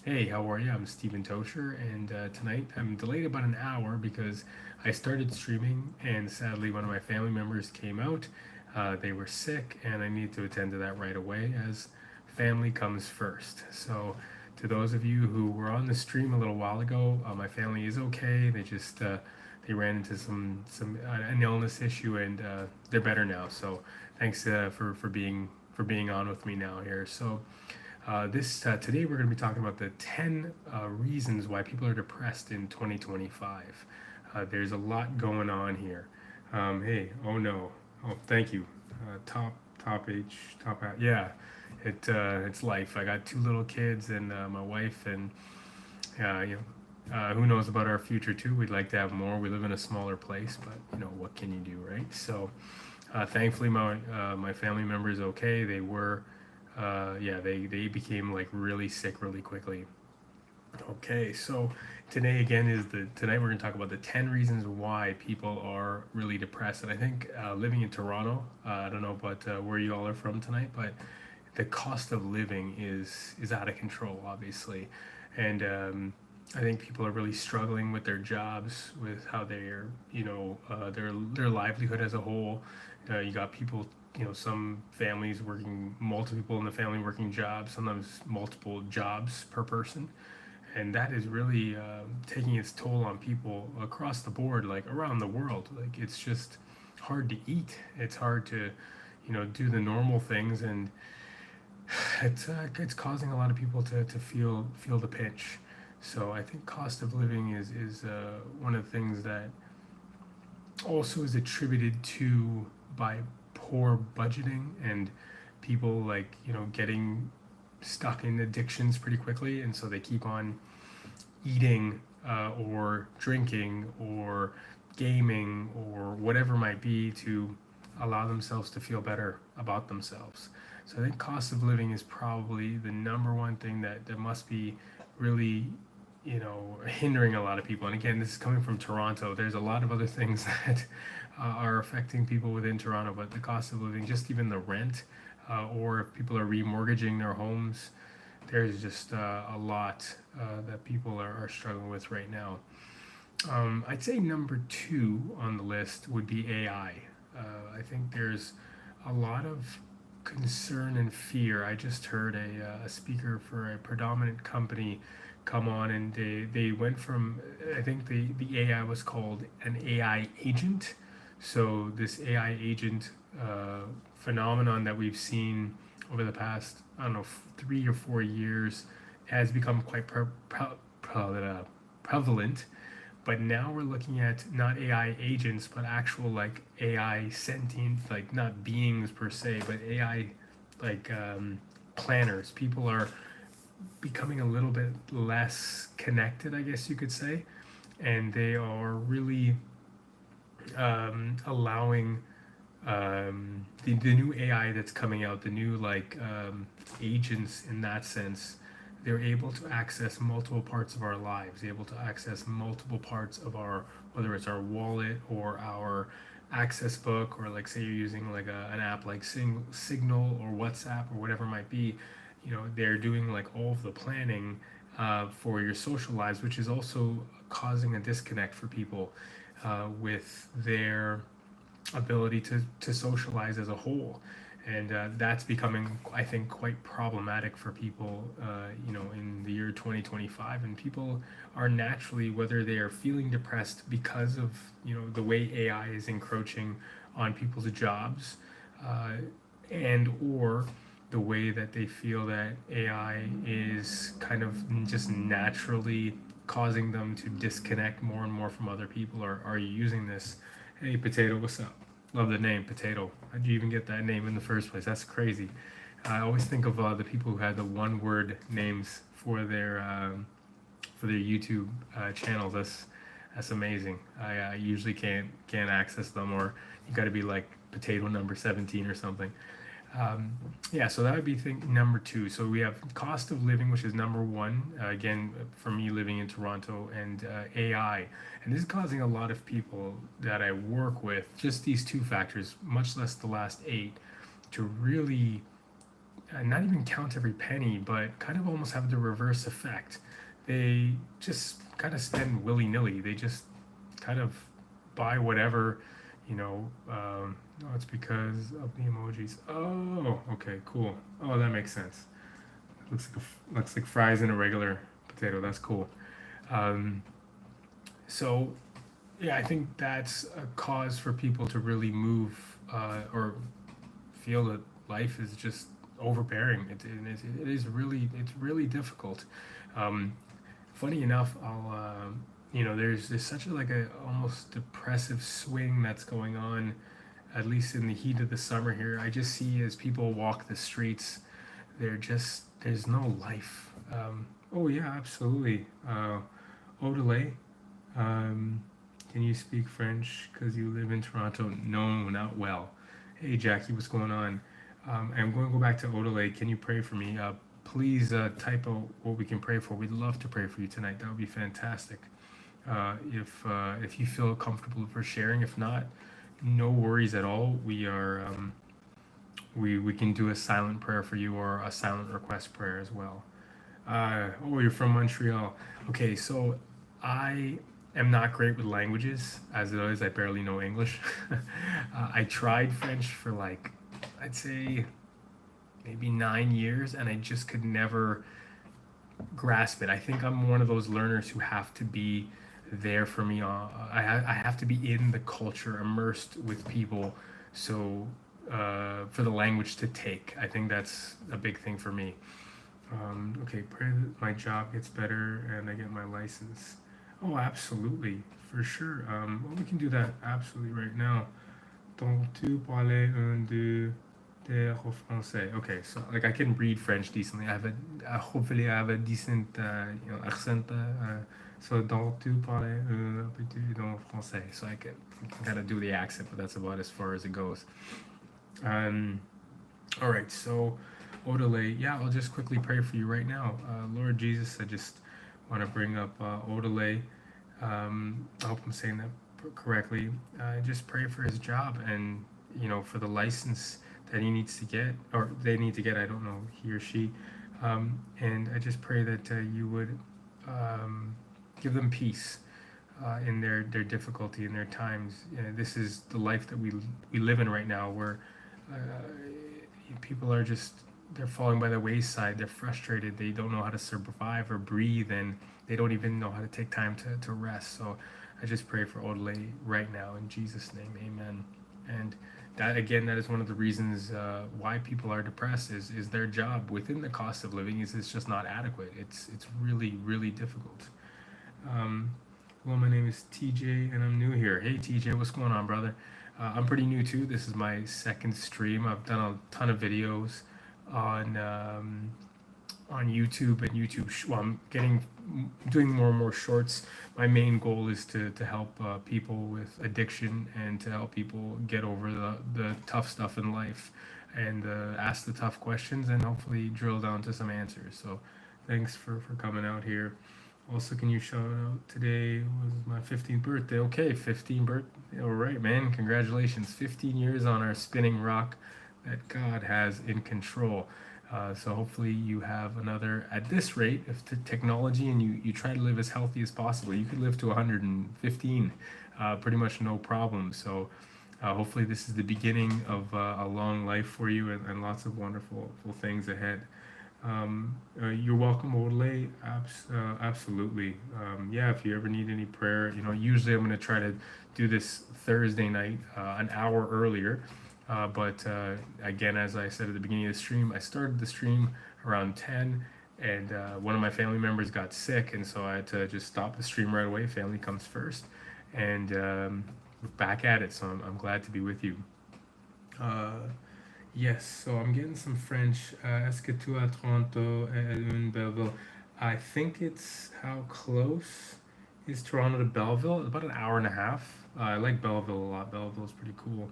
Hey, how are you? I'm Steven Tosher, and tonight I'm delayed about an hour because I started streaming, and sadly, one of my family members came out. They were sick, and I need to attend to that right away as family comes first. So, to those of you who were on the stream a little while ago, my family is okay. They ran into an illness issue, and they're better now. So, thanks for being on with me now here. This today we're going to be talking about the 10 reasons why people are depressed in 2025. There's a lot going on here. Hey, oh no, oh thank you. Top H. Yeah, it's life. I got two little kids and my wife, and who knows about our future too. We'd like to have more. We live in a smaller place, but what can you do, right? Thankfully, my family member is okay. They became like really sick really quickly. Okay, so tonight we're gonna talk about the 10 reasons why people are really depressed. And I think living in Toronto, I don't know about where you all are from tonight, but the cost of living is out of control, obviously, and I think people are really struggling with their jobs, with how they're, their livelihood as a whole. You got people, some families working, multiple people in the family working jobs, sometimes multiple jobs per person, and that is really taking its toll on people across the board, like around the world. Like it's just hard to eat. It's hard to, do the normal things, and it's causing a lot of people to feel the pinch. So I think cost of living is one of the things that also is attributed to by poor budgeting and people like getting stuck in addictions pretty quickly, and so they keep on eating or drinking or gaming or whatever it might be to allow themselves to feel better about themselves. So I think cost of living is probably the number one thing that must be really, hindering a lot of people. And again, this is coming from Toronto. There's a lot of other things that are affecting people within Toronto, but the cost of living, just even the rent, or if people are remortgaging their homes, there's just a lot that people are struggling with right now. I'd say number two on the list would be AI. I think there's a lot of concern and fear. I just heard a speaker for a predominant company come on, and they went from, I think the AI was called an AI agent. So this AI agent phenomenon that we've seen over the past, I don't know, 3 or 4 years has become quite prevalent. But now we're looking at not AI agents, but actual like AI sentient, like not beings per se, but AI like planners. People are becoming a little bit less connected, I guess you could say, and they are really allowing the new AI that's coming out, the new agents in that sense, they're able to access multiple parts of our lives, able to access multiple parts of our, whether it's our wallet or our access book, or like say you're using like an app like Signal or WhatsApp or whatever it might be, they're doing like all of the planning for your social lives, which is also causing a disconnect for people with their ability to socialize as a whole. And that's becoming, I think, quite problematic for people, in the year 2025. And people are naturally, whether they are feeling depressed because of, the way AI is encroaching on people's jobs, uh, and or the way that they feel that AI is kind of just naturally causing them to disconnect more and more from other people. Or are you using this? Hey, Potato, what's up? Love the name, Potato. How'd you even get that name in the first place? That's crazy. I always think of the people who had the one-word names for their YouTube channels. That's amazing. I usually can't access them, or you got to be like Potato number 17 or something. Yeah, so that would be thing number two. So we have cost of living, which is number one. Again, for me living in Toronto, and AI, and this is causing a lot of people that I work with, just these two factors, much less the last eight, to really not even count every penny, but kind of almost have the reverse effect. They just kind of spend willy nilly. They just kind of buy whatever, no, it's because of the emojis. Oh, okay, cool. Oh, that makes sense. Looks like fries in a regular potato. That's cool. Um, so yeah, I think that's a cause for people to really move or feel that life is just overbearing. It is really it's really difficult. Um, Funny enough, there's such a almost depressive swing that's going on, at least in the heat of the summer here. I just see as people walk the streets, there's no life. Oh yeah, absolutely. Odelay, um, can you speak French because you live in Toronto? No, not well. Hey Jackie, what's going on? I'm going to go back to Odelay. Can you pray for me? Please type out what we can pray for. We'd love to pray for you tonight. That would be fantastic. If you feel comfortable for sharing, if not, no worries at all. We can do a silent prayer for you or a silent request prayer as well. Oh, you're from Montreal. Okay, so I am not great with languages. As it is, I barely know English. I tried French for I'd say maybe 9 years, and I just could never grasp it. I think I'm one of those learners who have to be there for me. I have to be in the culture, immersed with people. So for the language to take, I think that's a big thing for me. Okay, pray that my job gets better and I get my license. Oh, absolutely, for sure. Well, we can do that absolutely right now. Donc, tu parles un, deux, terre au français. Okay, so I can read French decently. Hopefully I have a decent accent. So donc tu parles un petit dans français. So I can kind of do the accent, but that's about as far as it goes. Um, all right, so Odelay, yeah, I'll just quickly pray for you right now. Lord Jesus, I just want to bring up Odelay. I hope I'm saying that correctly. Just pray for his job and for the license that he needs to get, or they need to get. I don't know, he or she. And I just pray that you would give them peace in their difficulty in their times. This is the life that we live in right now, where uh, people are just they're falling by the wayside. They're frustrated. They don't know how to survive or breathe, and they don't even know how to take time to rest. So I just pray for Odelay right now in Jesus' name, Amen. And that again, that is one of the reasons why people are depressed is their job within the cost of living is it's just not adequate. It's really really difficult. Um, well, my name is TJ and I'm new here. Hey TJ, what's going on, brother? I'm pretty new too. This is my second stream. I've done a ton of videos on on YouTube and well, I'm doing more and more shorts. My main goal is to help people with addiction and to help people get over the tough stuff in life and ask the tough questions and hopefully drill down to some answers. So thanks for coming out here. Also, can you shout out today was my 15th birthday? Okay, 15 birthday. All right, man. Congratulations. 15 years on our spinning rock that God has in control. So hopefully you have another, at this rate, if the technology and you try to live as healthy as possible, you could live to 115, pretty much no problem. So hopefully this is the beginning of a long life for you and lots of wonderful things ahead. You're welcome, Odelay. Absolutely. Yeah, if you ever need any prayer, usually I'm going to try to do this Thursday night, an hour earlier. But again, as I said at the beginning of the stream, I started the stream around 10, and one of my family members got sick, and so I had to just stop the stream right away. Family comes first, and we're back at it. So I'm glad to be with you. Yes, so I'm getting some French. Est-ce que tu as Toronto and Belleville? I think it's how close is Toronto to Belleville? About an hour and a half. I like Belleville a lot. Belleville's pretty cool.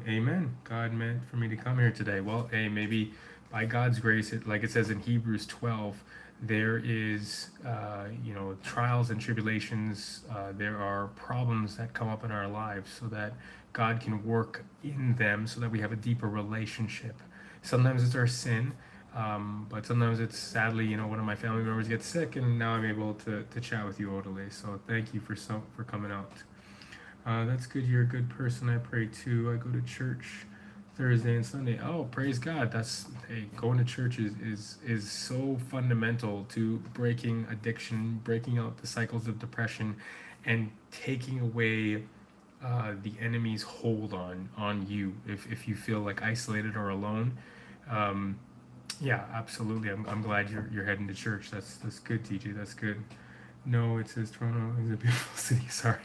Amen. God meant for me to come here today. Well, hey, maybe by God's grace, like it says in Hebrews 12, there is, trials and tribulations. There are problems that come up in our lives so that God can work in them so that we have a deeper relationship. Sometimes it's our sin, but sometimes it's sadly, one of my family members gets sick, and now I'm able to chat with you, Odele. So thank you for coming out. That's good. You're a good person. I pray too. I go to church Thursday and Sunday. Oh, praise God. That's hey, going to church is so fundamental to breaking addiction, breaking out the cycles of depression, and taking away the enemy's hold on you if you feel like isolated or alone. Um, yeah, absolutely. I'm glad you're heading to church. That's good, TJ. That's good. No, it says Toronto is a beautiful city. Sorry.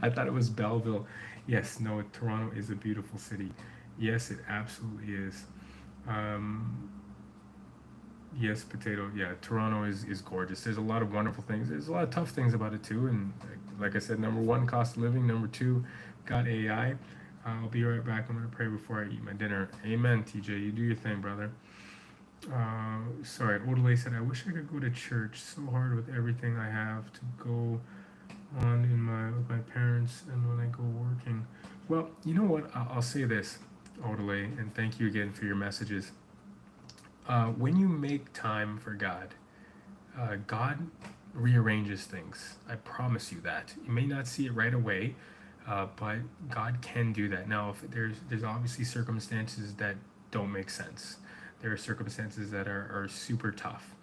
I thought it was Belleville. Yes, no, Toronto is a beautiful city. Yes, it absolutely is. Um, yes, potato. Yeah, Toronto is gorgeous. There's a lot of wonderful things. There's a lot of tough things about it too. And like I said, number one, cost of living. Number two, got AI. I'll be right back. I'm gonna pray before I eat my dinner. Amen, TJ. You do your thing, brother. Sorry, Odele said, I wish I could go to church. So hard with everything I have to go on with my parents and when I go working. Well, you know what? I'll say this, Odele, and thank you again for your messages. When you make time for God, God rearranges things. I promise you that. You may not see it right away, but God can do that. Now, if there's obviously circumstances that don't make sense. There are circumstances that are super tough,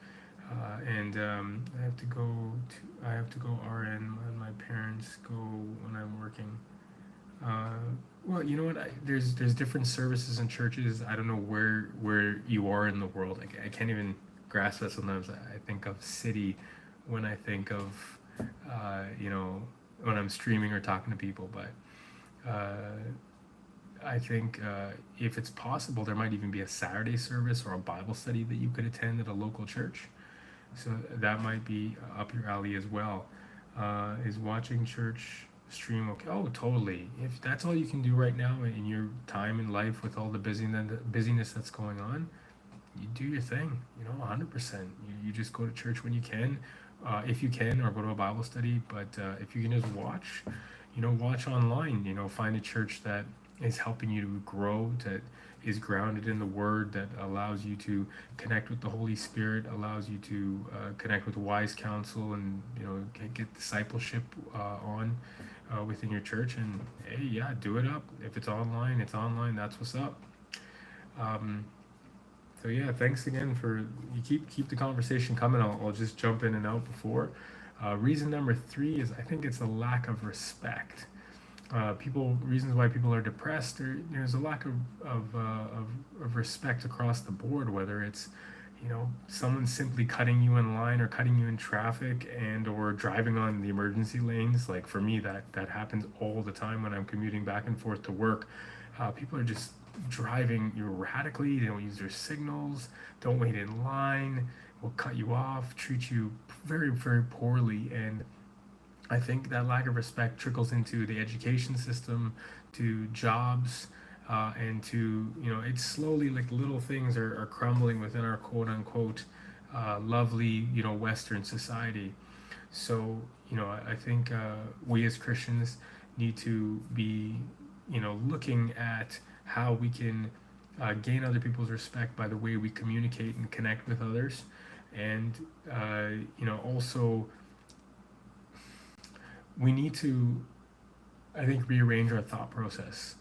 and I have to go RN, and my parents go when I'm working. Uh, well, you know what? There's different services and churches. I don't know where you are in the world. I can't even grasp that sometimes. I think of city when I think of when I'm streaming or talking to people. But I think if it's possible, there might even be a Saturday service or a Bible study that you could attend at a local church. So that might be up your alley as well. Is watching church stream okay? Oh, totally. If that's all you can do right now in your time in life with all the busyness that's going on, you do your thing. 100%. You just go to church when you can, if you can, or go to a Bible study. But if you can just watch, watch online. Find a church that is helping you to grow, that is grounded in the Word, that allows you to connect with the Holy Spirit, allows you to connect with wise counsel, and get discipleship on within your church. And hey, yeah, do it up. If it's online, it's online. That's what's up. Um, so yeah, thanks again for you keep the conversation coming. I'll just jump in and out before. Reason number three is I think it's a lack of respect. Reasons why people are depressed. There's a lack of respect across the board. Whether it's someone simply cutting you in line or cutting you in traffic and or driving on the emergency lanes. Like for me, that happens all the time when I'm commuting back and forth to work. People are just driving erratically. They don't use their signals, don't wait in line, will cut you off, treat you very, very poorly. And I think that lack of respect trickles into the education system, to jobs, and to, it's slowly like little things are crumbling within our quote unquote lovely, Western society. So, I think we as Christians need to be, looking at how we can gain other people's respect by the way we communicate and connect with others. And, also we need to, I think, rearrange our thought process.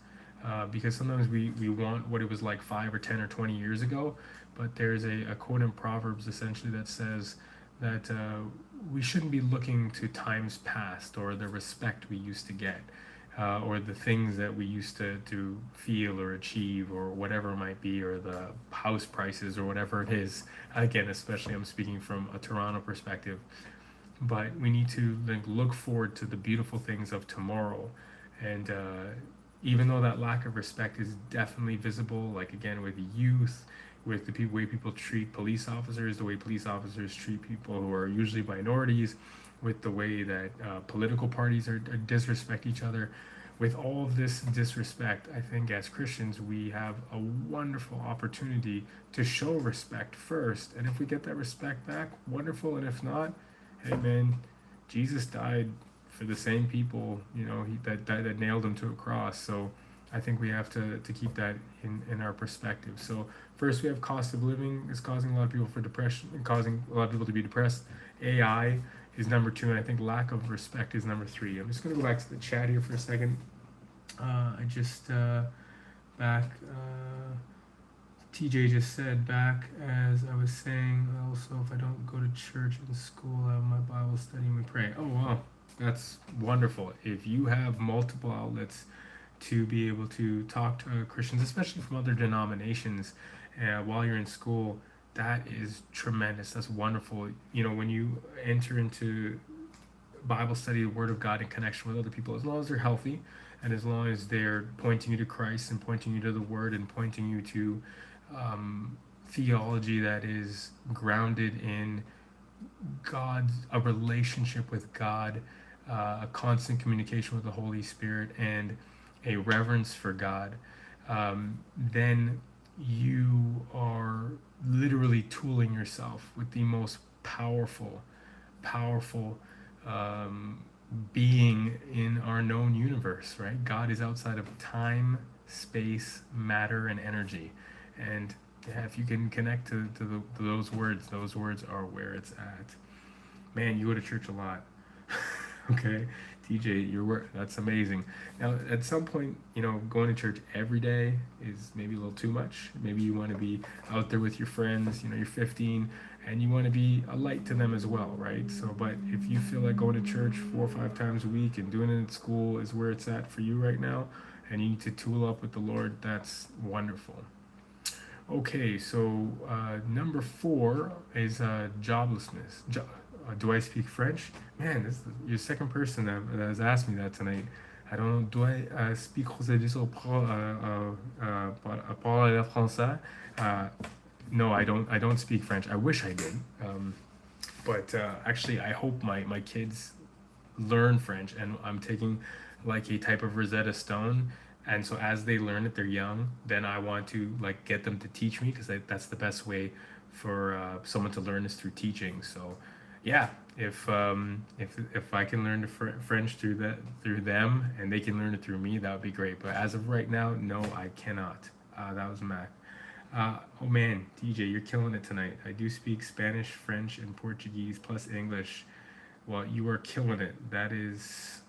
Because sometimes we want what it was like 5 or 10 or 20 years ago, but there's a quote in Proverbs essentially that says that we shouldn't be looking to times past or the respect we used to get, or the things that we used to feel or achieve or whatever it might be, or the house prices or whatever it is. Again, especially I'm speaking from a Toronto perspective, but we need to look forward to the beautiful things of tomorrow. And even though that lack of respect is definitely visible, like again with youth, with the way people treat police officers, the way police officers treat people who are usually minorities, with the way that political parties disrespect each other. With all of this disrespect, I think as Christians we have a wonderful opportunity to show respect first. And if we get that respect back, wonderful. And if not, hey man, Jesus died for the same people, that nailed him to a cross. So I think we have to keep that in our perspective. So first we have cost of living is causing a lot of people for depression and causing a lot of people to be depressed. AI is number two, and I think lack of respect is number three. I'm just gonna go back to the chat here for a second. I just back. TJ just said back as I was saying. Also, if I don't go to church and school, I have my Bible study and we pray. Oh wow, that's wonderful. If you have multiple outlets to be able to talk to Christians, especially from other denominations, while you're in school, that is tremendous. That's wonderful. You know, when you enter into Bible study, the Word of God in connection with other people, as long as they're healthy and as long as they're pointing you to Christ and pointing you to the Word and pointing you to theology that is grounded in God's a relationship with God, a constant communication with the Holy Spirit, and a reverence for God, then you are literally tooling yourself with the most powerful being in our known universe, right? God is outside of time, space, matter, and energy. And yeah, if you can connect to those words are where it's at. Man, you go to church a lot. Okay, TJ, your work, that's amazing. Now, at some point, you know, going to church every day is maybe a little too much. Maybe you want to be out there with your friends, you know, you're 15 and you want to be a light to them as well, right? So, but if you feel like going to church 4 or 5 times a week and doing it at school is where it's at for you right now, and you need to tool up with the Lord, that's wonderful. Okay, so number four is joblessness. Do I speak French? Man, this is your second person that has asked me that tonight. I don't know. Do I speak José parler français? Uh, no, I don't. I don't speak French. I wish I did. But actually, I hope my kids learn French, and I'm taking like a type of Rosetta Stone. And so as they learn it, they're young. Then I want to like get them to teach me because that's the best way for someone to learn is through teaching. So yeah, if I can learn the French through them and they can learn it through me, that would be great. But as of right now, no, I cannot. That was Mac. Oh man, DJ, you're killing it tonight. I do speak Spanish, French, and Portuguese plus English. Well, you are killing it. That's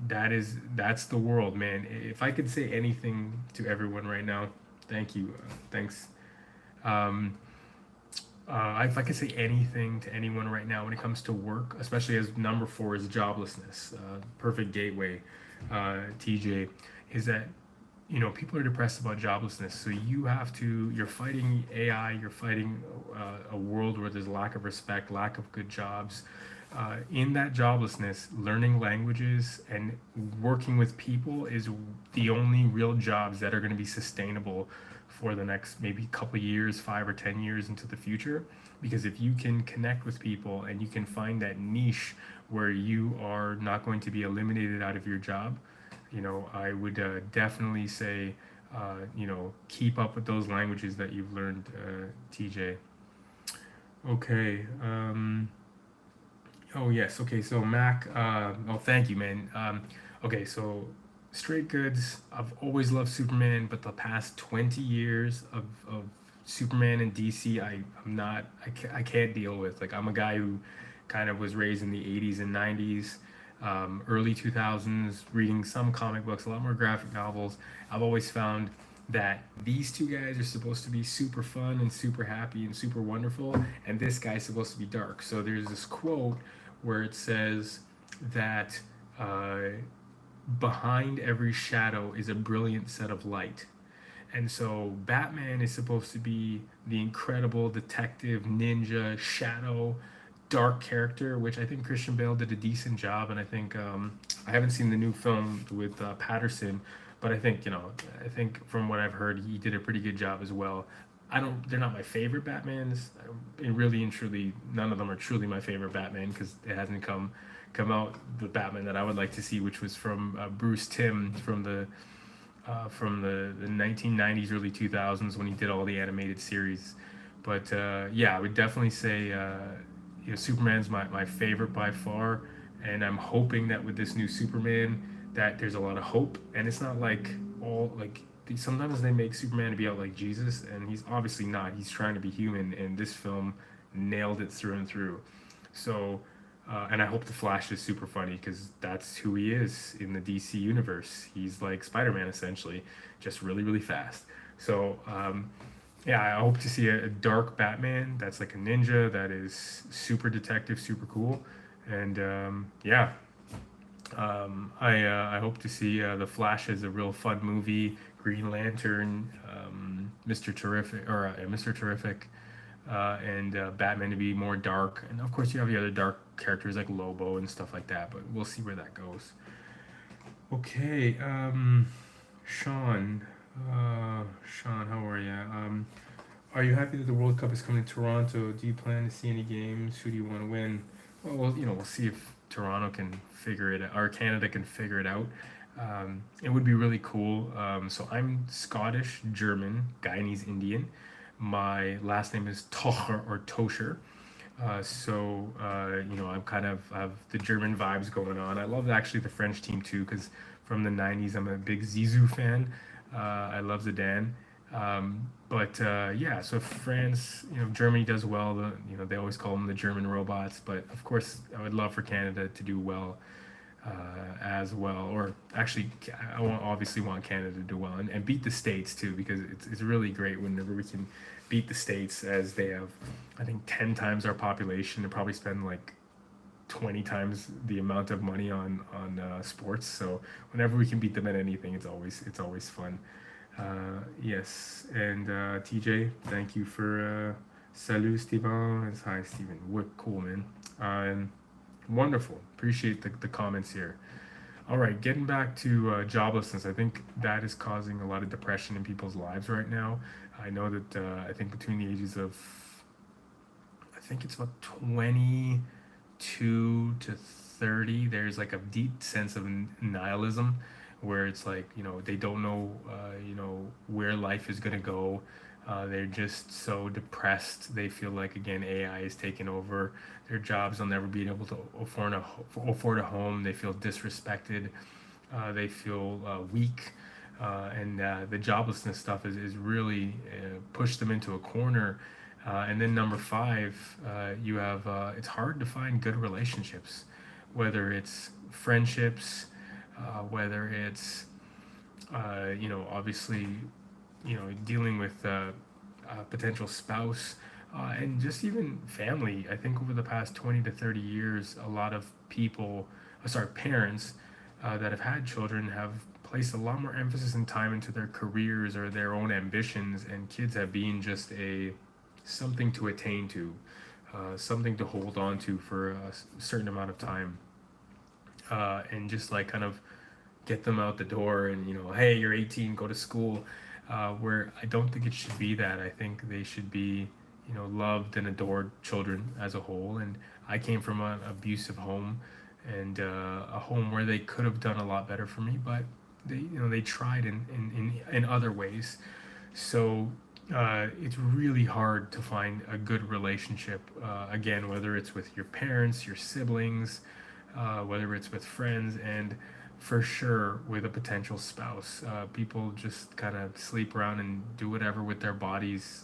the world, man. If I could say anything to everyone right now, thank you. Thanks. Um, if I could say anything to anyone right now when it comes to work, especially as number four is joblessness, perfect gateway, TJ, is that you know people are depressed about joblessness. So you're fighting AI, you're fighting a world where there's lack of respect, lack of good jobs. In that joblessness, learning languages and working with people is the only real jobs that are going to be sustainable for the next maybe couple years, 5 or 10 years into the future. Because if you can connect with people and you can find that niche where you are not going to be eliminated out of your job, you know, I would definitely say, you know, keep up with those languages that you've learned, TJ. Okay. Oh yes. Okay. So Mac. Oh, thank you, man. Okay. So Straight Goods. I've always loved Superman, but the past 20 years of Superman and DC, I'm not. I can't deal with. Like I'm a guy who kind of was raised in the 80s and 90s, early 2000s, reading some comic books, a lot more graphic novels. I've always found that these two guys are supposed to be super fun and super happy and super wonderful, and this guy's supposed to be dark. So there's this quote where it says that uh, behind every shadow is a brilliant set of light. And so Batman is supposed to be the incredible detective, ninja, shadow, dark character, which I think Christian Bale did a decent job. And I think I haven't seen the new film with Patterson, but I think I think from what I've heard, he did a pretty good job as well. I don't. They're not my favorite Batmans. And really and truly, none of them are truly my favorite Batman because it hasn't come out the Batman that I would like to see, which was from Bruce Timm from the 1990s, early 2000s when he did all the animated series. But yeah, I would definitely say Superman's my favorite by far, and I'm hoping that with this new Superman that there's a lot of hope, and it's not like all like sometimes they make Superman to be out like Jesus, and he's obviously not. He's trying to be human, and this film nailed it through and through. So, and I hope the Flash is super funny because that's who he is in the DC universe. He's like Spider Man essentially, just really really fast. So, yeah, I hope to see a dark Batman that's like a ninja that is super detective, super cool, and yeah, I hope to see the Flash as a real fun movie. Green Lantern, Mr. Terrific, or Mr. Terrific, and Batman to be more dark, and of course you have the other dark characters like Lobo and stuff like that. But we'll see where that goes. Okay, Sean, Sean, how are you? Are you happy that the World Cup is coming to Toronto? Do you plan to see any games? Who do you want to win? Well, we'll see if Toronto can figure it out, or Canada can figure it out. It would be really cool. So I'm Scottish, German, Guyanese Indian. My last name is Tocher or Toscher. I'm kind of have the German vibes going on. I love actually the French team too, because from the '90s, I'm a big Zizou fan. I love Zidane. But yeah, so France, Germany does well. They always call them the German robots. But of course, I would love for Canada to do well as well. Or actually, obviously want Canada to do well and beat the States too, because it's really great whenever we can beat the States, as they have, I think, 10 times our population and probably spend like 20 times the amount of money on sports. So whenever we can beat them at anything, it's always fun. Yes, and TJ, thank you for salut Steven. Hi Steven. What cool, man. Um, Wonderful. Appreciate the comments here. All right, getting back to joblessness, I think that is causing a lot of depression in people's lives right now. I know that I think between the ages of, I think it's about 22 to 30, there's like a deep sense of nihilism where it's like, they don't know, where life is going to go. They're just so depressed. They feel like, again, AI is taking over their jobs. They'll never be able to afford a home. They feel disrespected. They feel weak. And the joblessness stuff is really pushed them into a corner. And then number five, you have it's hard to find good relationships, whether it's friendships, whether it's obviously, dealing with a potential spouse, and just even family. I think over the past 20 to 30 years, a lot of people, parents that have had children have placed a lot more emphasis and time into their careers or their own ambitions, and kids have been just a something to attain to, something to hold on to for a certain amount of time, and just like kind of get them out the door and, hey, you're 18, go to school. Where I don't think it should be that. I think they should be, loved and adored children as a whole. And I came from an abusive home, and a home where they could have done a lot better for me, but they tried in other ways. So it's really hard to find a good relationship. Again, whether it's with your parents, your siblings, whether it's with friends, and for sure with a potential spouse. People just kind of sleep around and do whatever with their bodies,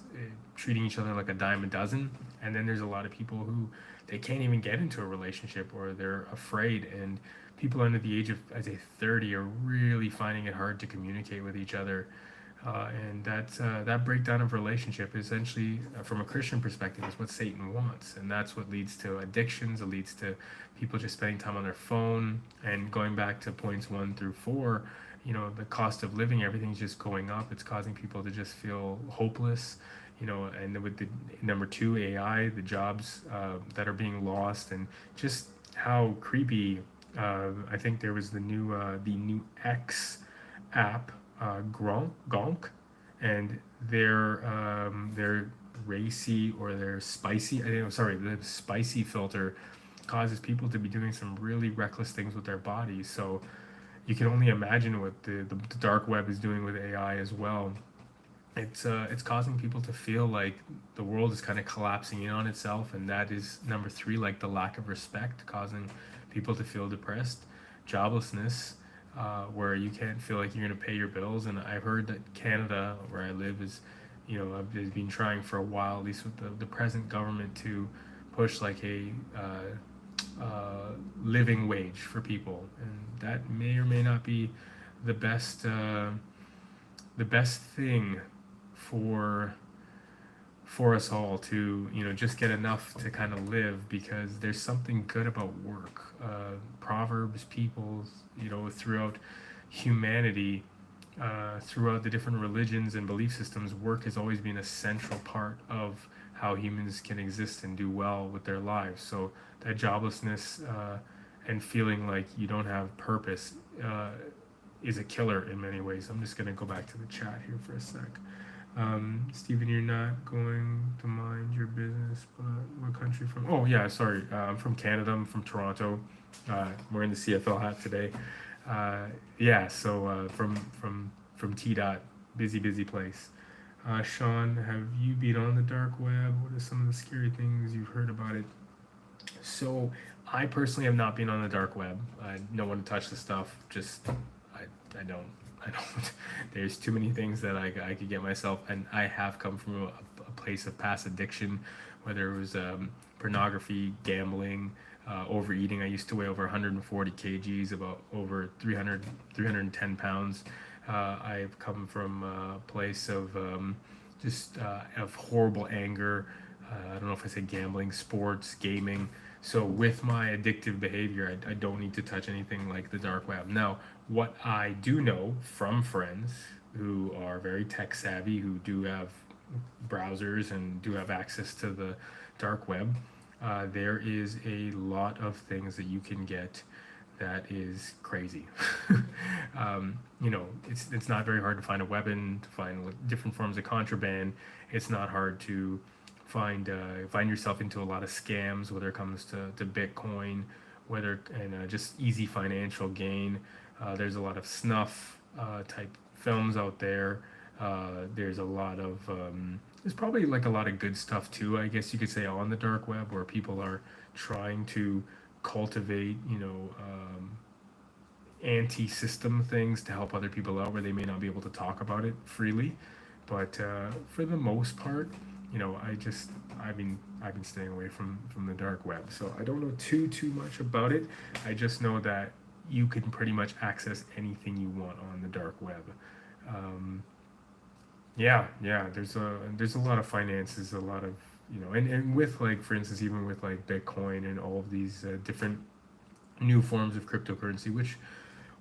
treating each other like a dime a dozen. And then there's a lot of people who they can't even get into a relationship, or they're afraid. And people under the age of, I'd say, 30 are really finding it hard to communicate with each other. And that breakdown of relationship, essentially, from a Christian perspective, is what Satan wants, and that's what leads to addictions. It leads to people just spending time on their phone. And going back to points 1 through 4, the cost of living, everything's just going up. It's causing people to just feel hopeless. And with the number two, AI, the jobs that are being lost, and just how creepy. I think there was the new X app, Gronk, and their racy, or their spicy. Sorry, the spicy filter causes people to be doing some really reckless things with their bodies. So you can only imagine what the dark web is doing with AI as well. It's causing people to feel like the world is kind of collapsing in on itself, and that is number three, like the lack of respect, causing people to feel depressed, joblessness, where you can't feel like you're going to pay your bills. And I've heard that Canada, where I live, is, has been trying for a while, at least with the present government, to push like a living wage for people, and that may or may not be the best thing for us all to just get enough to kind of live, because there's something good about work. Proverbs, peoples, throughout humanity, throughout the different religions and belief systems, work has always been a central part of how humans can exist and do well with their lives. So that joblessness, and feeling like you don't have purpose, is a killer in many ways. I'm just going to go back to the chat here for a sec. Stephen, you're not going to mind your business, but what country from? Oh yeah, sorry. I'm from Canada. I'm from Toronto. Wearing the CFL hat today. Yeah, so from T dot, busy place. Sean, have you been on the dark web? What are some of the scary things you've heard about it? So I personally have not been on the dark web. I don't want to touch the stuff. Just I don't. I don't. There's too many things that I could get myself, and I have come from a place of past addiction, whether it was pornography, gambling, overeating. I used to weigh over 140 kgs, about over 310 pounds. I've come from a place of just of horrible anger. I don't know if I said gambling, sports, gaming. So with my addictive behavior, I don't need to touch anything like the dark web. Now, what I do know from friends who are very tech savvy, who do have browsers and do have access to the dark web, there is a lot of things that you can get that is crazy. It's not very hard to find a weapon, to find different forms of contraband. It's not hard to find yourself into a lot of scams, whether it comes to Bitcoin, and just easy financial gain. There's a lot of snuff type films out there. There's a lot of there's probably like a lot of good stuff too, I guess you could say, on the dark web, where people are trying to cultivate anti-system things to help other people out, where they may not be able to talk about it freely. But for the most part, I've been staying away from the dark web, so I don't know too much about it. I just know that you can pretty much access anything you want on the dark web. Yeah, there's a lot of finances, a lot of and with, like, for instance, even with like Bitcoin and all of these different new forms of cryptocurrency, which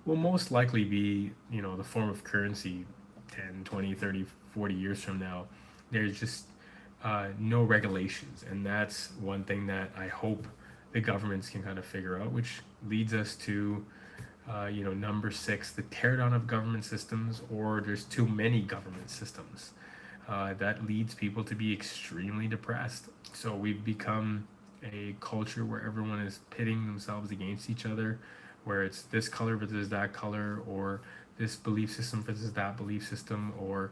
will most likely be the form of currency 10, 20, 30, 40 years from now. There's just no regulations, and that's one thing that I hope the governments can kind of figure out, which leads us to number 6, the teardown of government systems, or there's too many government systems. That leads people to be extremely depressed. So we've become a culture where everyone is pitting themselves against each other, where it's this color versus that color, or this belief system versus that belief system, or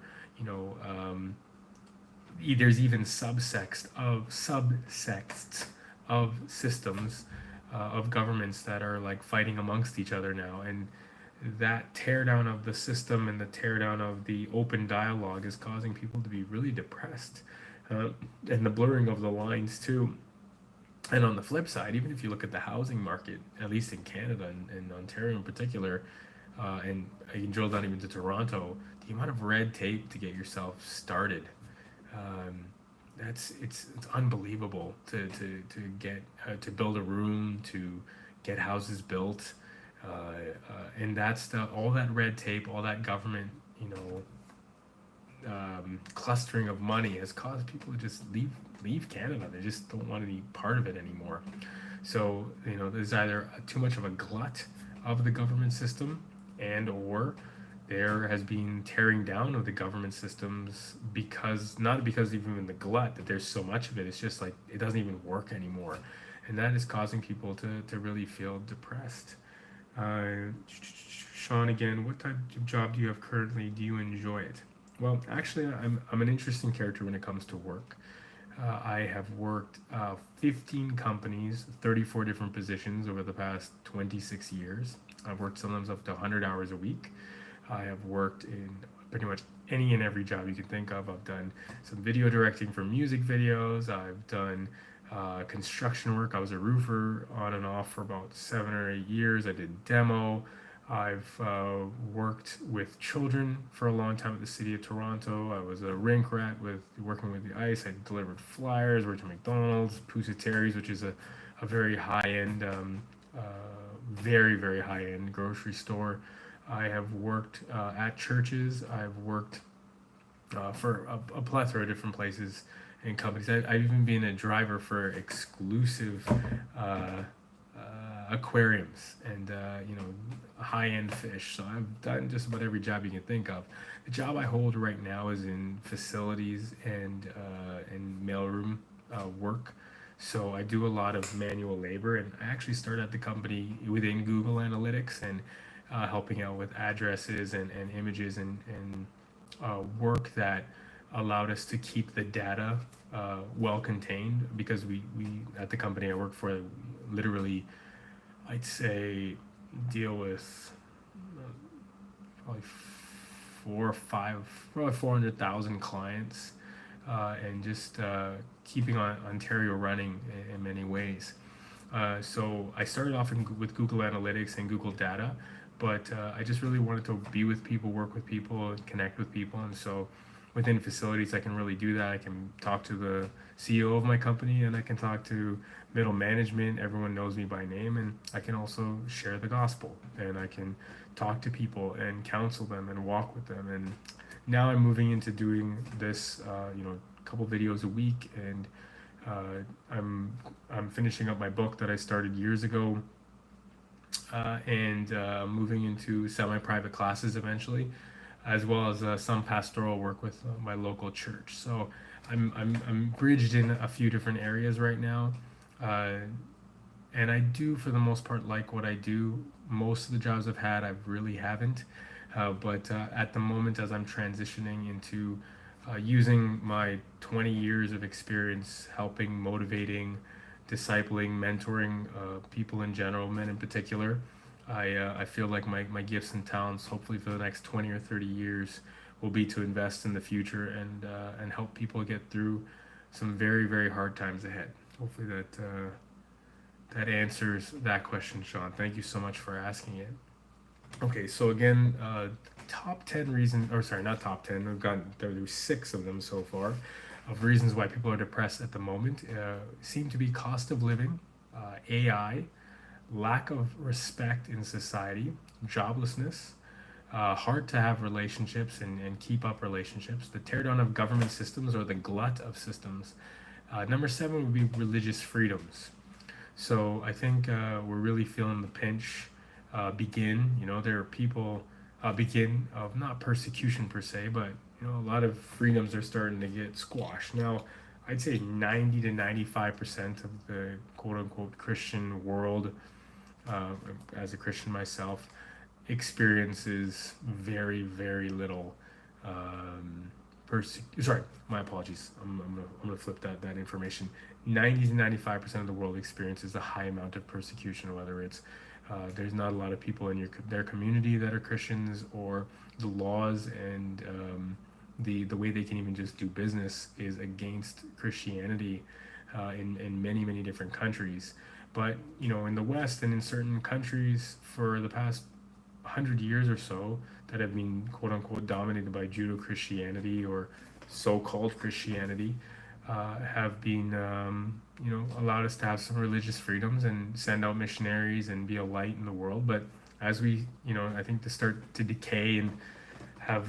there's even subsects of systems, of governments that are like fighting amongst each other now. And that teardown of the system and the teardown of the open dialogue is causing people to be really depressed, and the blurring of the lines too. And on the flip side, even if you look at the housing market, at least in Canada and Ontario in particular, and I can drill down even to Toronto, the amount of red tape to get yourself started, it's unbelievable to get to build a room, to get houses built, and that's all that red tape, all that government, clustering of money has caused people to just leave Canada. They just don't want to be part of it anymore. So there's either too much of a glut of the government system, and or there has been tearing down of the government systems, because not because even the glut that there's so much of it, it's just like it doesn't even work anymore, and that is causing people to really feel depressed. Sean, again, what type of job do you have currently? Do you enjoy it? Well, actually, I'm an interesting character when it comes to work. I have worked 15 companies, 34 different positions over the past 26 years. I've worked sometimes up to 100 hours a week. I have worked in pretty much any and every job you can think of. I've done some video directing for music videos. I've done construction work. I was a roofer on and off for about 7 or 8 years. I did demo. I've worked with children for a long time at the city of Toronto. I was a rink rat with working with the ice. I delivered flyers, worked at McDonald's, Pusateri's, which is a very high end, very, very high end grocery store. I have worked at churches. I've worked for a plethora of different places and companies. I've even been a driver for exclusive aquariums and high-end fish. So I've done just about every job you can think of. The job I hold right now is in facilities and mailroom work. So I do a lot of manual labor, and I actually started at the company within Google Analytics and helping out with addresses and images and work that allowed us to keep the data well contained because we at the company I work for literally I'd say deal with probably four or five, probably 400,000 clients, and just keeping Ontario running in many ways. So I started off with Google Analytics and Google Data, but I just really wanted to be with people, work with people, and connect with people. And so within facilities, I can really do that. I can talk to the CEO of my company and I can talk to middle management. Everyone knows me by name, and I can also share the gospel and I can talk to people and counsel them and walk with them. And now I'm moving into doing this, a couple videos a week, and I'm finishing up my book that I started years ago, and moving into semi-private classes eventually, as well as some pastoral work with my local church. So I'm bridged in a few different areas right now, uh, and I do for the most part like what I do. Most of the jobs I've had, I really haven't. But at the moment, as I'm transitioning into using my 20 years of experience helping, motivating, discipling, mentoring people in general, men in particular, I feel like my gifts and talents, hopefully for the next 20 or 30 years, will be to invest in the future and help people get through some very, very hard times ahead. Hopefully that answers that question, Sean. Thank you so much for asking it. Okay, so again, top 10 reasons, or sorry, not top 10, I've gotten there's six of them so far, of reasons why people are depressed at the moment seem to be cost of living, AI, lack of respect in society, joblessness, hard to have relationships and keep up relationships, the teardown of government systems or the glut of systems. Number seven would be religious freedoms. So I think we're really feeling the pinch begin. There are people begin of not persecution per se, but a lot of freedoms are starting to get squashed. Now, I'd say 90 to 95% of the quote unquote Christian world, uh, as a Christian myself, experiences very, very little. Sorry, my apologies. I'm gonna flip that information. 90 to 95% of the world experiences a high amount of persecution, whether it's there's not a lot of people in their community that are Christians, or the laws and the way they can even just do business is against Christianity in many, many different countries. But in the West and in certain countries for the past 100 years or so that have been quote unquote dominated by Judeo Christianity or so-called Christianity, have been allowed us to have some religious freedoms and send out missionaries and be a light in the world. But as we I think to start to decay and have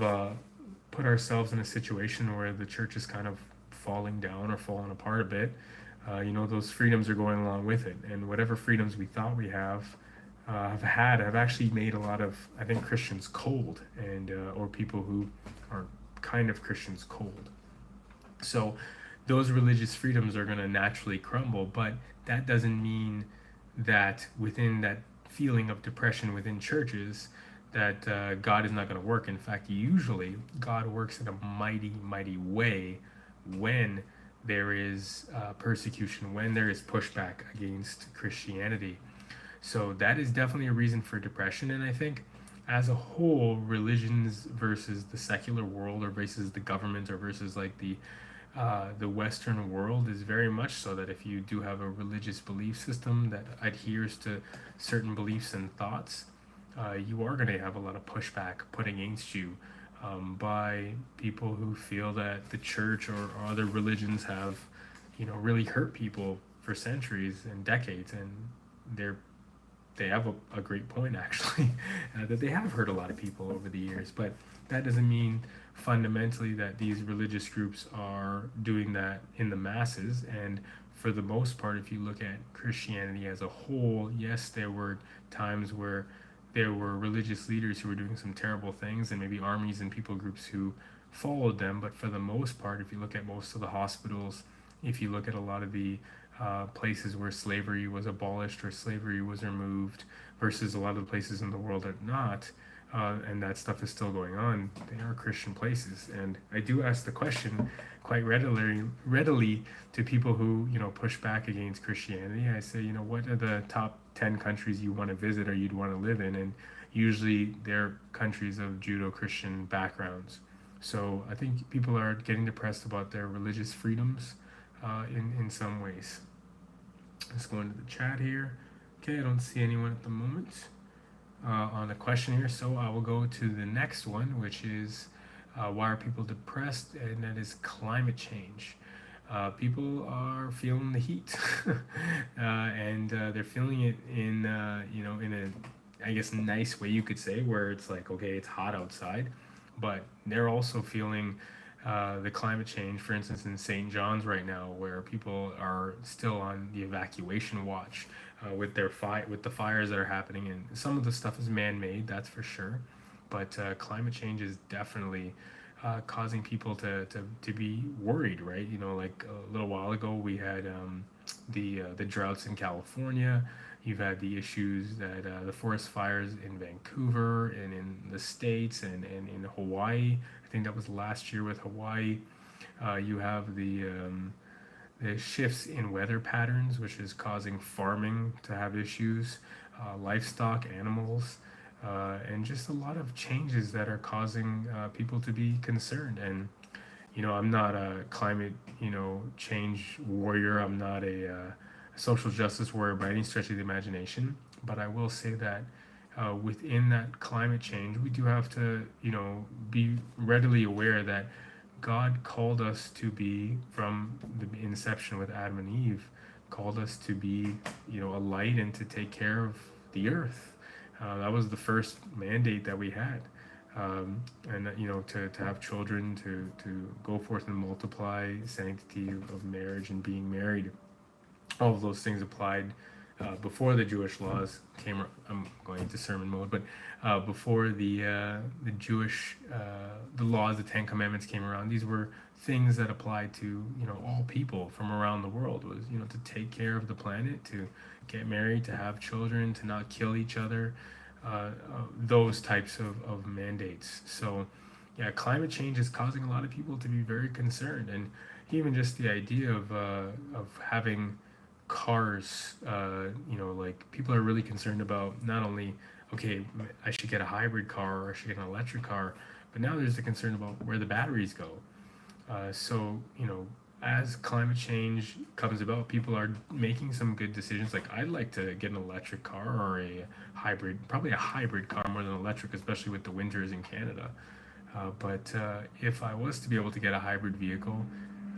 put ourselves in a situation where the church is kind of falling down or falling apart a bit, those freedoms are going along with it, and whatever freedoms we thought we have actually made a lot of, I think, Christians cold, and or people who are kind of Christians cold. So those religious freedoms are going to naturally crumble, but that doesn't mean that within that feeling of depression within churches that God is not going to work. In fact, usually God works in a mighty, mighty way when there is persecution, when there is pushback against Christianity. So that is definitely a reason for depression. And I think as a whole, religions versus the secular world, or versus the government, or versus like the Western world, is very much so that if you do have a religious belief system that adheres to certain beliefs and thoughts, you are going to have a lot of pushback put against you by people who feel that the church or other religions have, really hurt people for centuries and decades, and they're they have a great point actually, that they have hurt a lot of people over the years, but that doesn't mean fundamentally that these religious groups are doing that in the masses. And for the most part, if you look at Christianity as a whole, yes, there were times where there were religious leaders who were doing some terrible things, and maybe armies and people groups who followed them. But for the most part, if you look at most of the hospitals, if you look at a lot of the places where slavery was abolished or slavery was removed, versus a lot of the places in the world that not, and that stuff is still going on, they are Christian places. And I do ask the question quite readily to people who, push back against Christianity. I say, what are the top 10 countries you want to visit or you'd want to live in? And usually they're countries of Judeo-Christian backgrounds. So I think people are getting depressed about their religious freedoms in some ways. Let's go into the chat here. Okay, I don't see anyone at the moment on the question here, so I will go to the next one, which is why are people depressed? And that is climate change. People are feeling the heat, and they're feeling it in in a, I guess, nice way, you could say, where it's like, okay, it's hot outside, but they're also feeling the climate change, for instance, in St. John's right now, where people are still on the evacuation watch with the fires that are happening, and some of the stuff is man-made, that's for sure, but climate change is definitely causing people to be worried, right? Like a little while ago, we had the droughts in California. You've had the issues that the forest fires in Vancouver and in the States and in Hawaii. I think that was last year with Hawaii. You have the shifts in weather patterns, which is causing farming to have issues, livestock, animals, and just a lot of changes that are causing people to be concerned. And I'm not a climate change warrior. I'm not a social justice warrior by any stretch of the imagination. But I will say that within that climate change, we do have to be readily aware that God called us to be, from the inception with Adam and Eve, called us to be a light and to take care of the earth. That was the first mandate that we had. And to have children, to go forth and multiply, sanctity of marriage and being married, all of those things applied before the Jewish laws came. I'm going into sermon mode, but before the Jewish the laws, the Ten Commandments came around, these were things that applied to all people from around the world. Was to take care of the planet, to get married, to have children, to not kill each other, those types of mandates. So yeah, climate change is causing a lot of people to be very concerned, and even just the idea of having cars, like people are really concerned about not only, okay, I should get a hybrid car or I should get an electric car, but now there's the concern about where the batteries go. So as climate change comes about, people are making some good decisions. Like, I'd like to get an electric car or a hybrid, probably a hybrid car more than electric, especially with the winters in Canada. But if I was to be able to get a hybrid vehicle,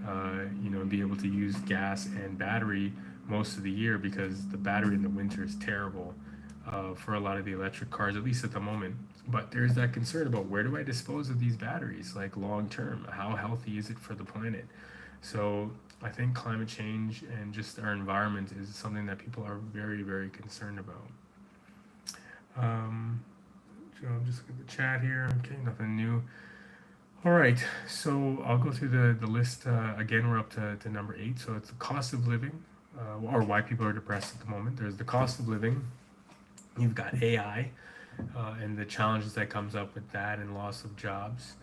and be able to use gas and battery most of the year, because the battery in the winter is terrible for a lot of the electric cars, at least at the moment. But there's that concern about, where do I dispose of these batteries, like long term? How healthy is it for the planet? So I think climate change and just our environment is something that people are very, very concerned about. So I'm just looking at the chat here. Okay, nothing new. All right, so I'll go through the list again. We're up to number 8. So it's the cost of living, or why people are depressed at the moment. There's the cost of living. You've got AI and the challenges that comes up with that, and loss of jobs.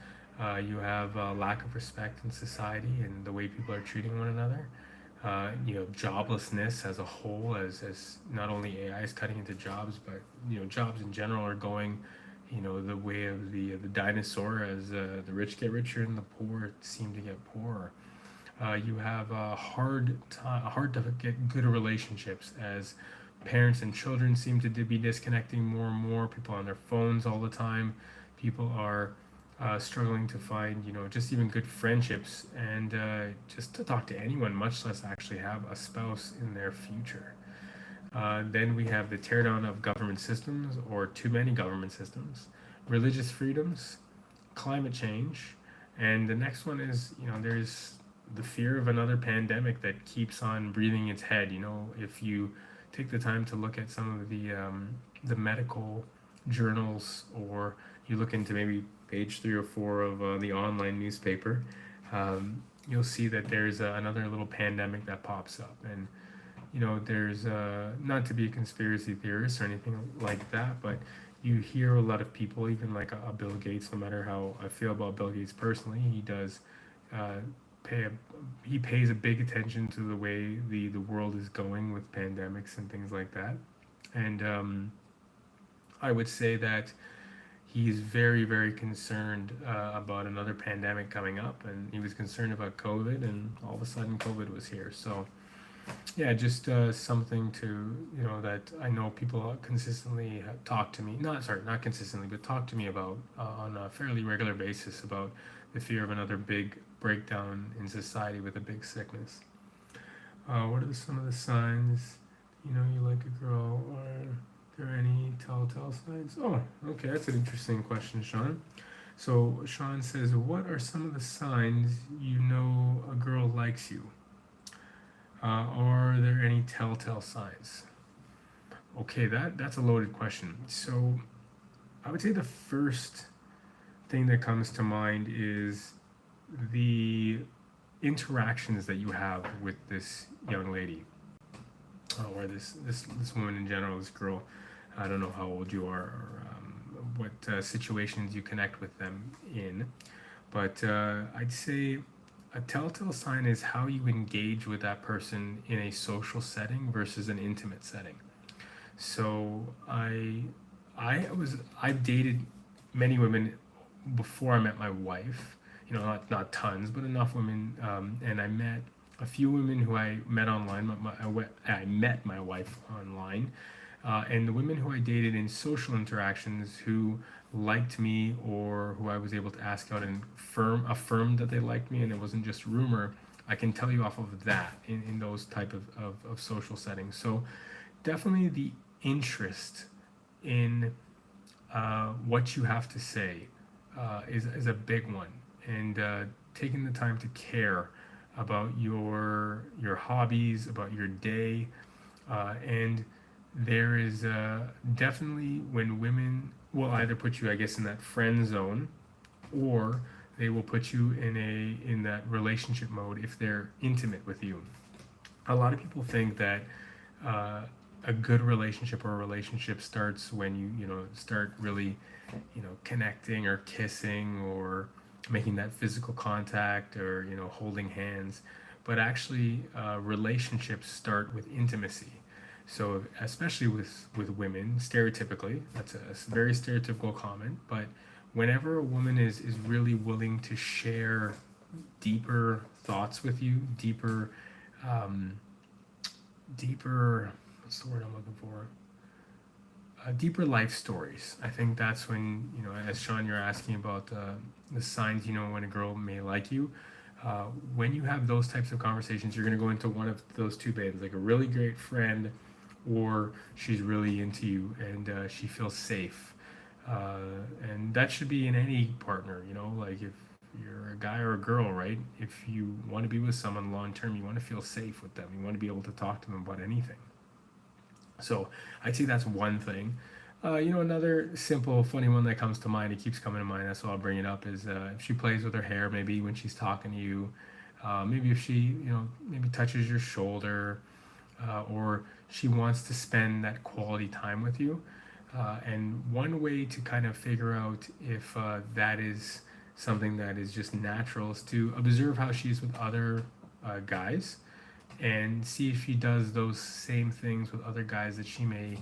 You have lack of respect in society and the way people are treating one another. Joblessness as a whole, as not only AI is cutting into jobs, but jobs in general are going, the way of the dinosaur, as the rich get richer and the poor seem to get poorer. You have hard to get good relationships as parents and children seem to be disconnecting more and more. People on their phones all the time. People are struggling to find, just even good friendships and just to talk to anyone, much less actually have a spouse in their future. Then we have the teardown of government systems or too many government systems, religious freedoms, climate change, and the next one is, there's the fear of another pandemic that keeps on breathing its head. If you take the time to look at some of the medical journals, or you look into maybe page 3 or 4 of the online newspaper, you'll see that there's another little pandemic that pops up. And there's not to be a conspiracy theorist or anything like that, but you hear a lot of people, even like a Bill Gates. No matter how I feel about Bill Gates personally, he does uh, pay a, he pays a big attention to the way the world is going with pandemics and things like that. And I would say that he's very, very concerned about another pandemic coming up, and he was concerned about COVID, and all of a sudden COVID was here. So yeah, just something to, that I know people consistently talk to me, not consistently, but talk to me about on a fairly regular basis about the fear of another big breakdown in society with a big sickness. What are some of the signs, you like a girl? Are there any telltale signs? Oh, okay, that's an interesting question, Sean. So Sean says, what are some of the signs you know a girl likes you? Are there any telltale signs? Okay, that's a loaded question. So I would say the first thing that comes to mind is the interactions that you have with this young lady, or this woman in general, this girl. I don't know how old you are, or what situations you connect with them in, but I'd say a telltale sign is how you engage with that person in a social setting versus an intimate setting. So I've dated many women before I met my wife. Not tons, but enough women. And I met a few women who I met online. I met my wife online, and the women who I dated in social interactions who liked me, or who I was able to ask out and affirmed that they liked me, and it wasn't just rumor. I can tell you off of that in those type of social settings. So definitely the interest in what you have to say is a big one, and taking the time to care about your hobbies, about your day, and there is definitely when women will either put you, I guess, in that friend zone, or they will put you in that relationship mode if they're intimate with you. A lot of people think that uh, a good relationship or a relationship starts when you start really connecting or kissing or making that physical contact, or holding hands. But actually relationships start with intimacy. So especially with women, stereotypically, that's a very stereotypical comment, but whenever a woman is really willing to share deeper thoughts with you, um, deeper, what's the word I'm looking for? Deeper life stories. I think that's when, as Sean, you're asking about the signs, when a girl may like you. When you have those types of conversations, you're going to go into one of those two bases, like a really great friend, or she's really into you and she feels safe. And that should be in any partner, like if you're a guy or a girl, right? If you want to be with someone long term, you want to feel safe with them. You want to be able to talk to them about anything. So I'd say that's one thing. Another simple, funny one that comes to mind, it keeps coming to mind, that's why I'll bring it up, is if she plays with her hair, maybe when she's talking to you, maybe if she, maybe touches your shoulder, or she wants to spend that quality time with you. And one way to kind of figure out if that is something that is just natural, is to observe how she is with other guys, and see if she does those same things with other guys that she may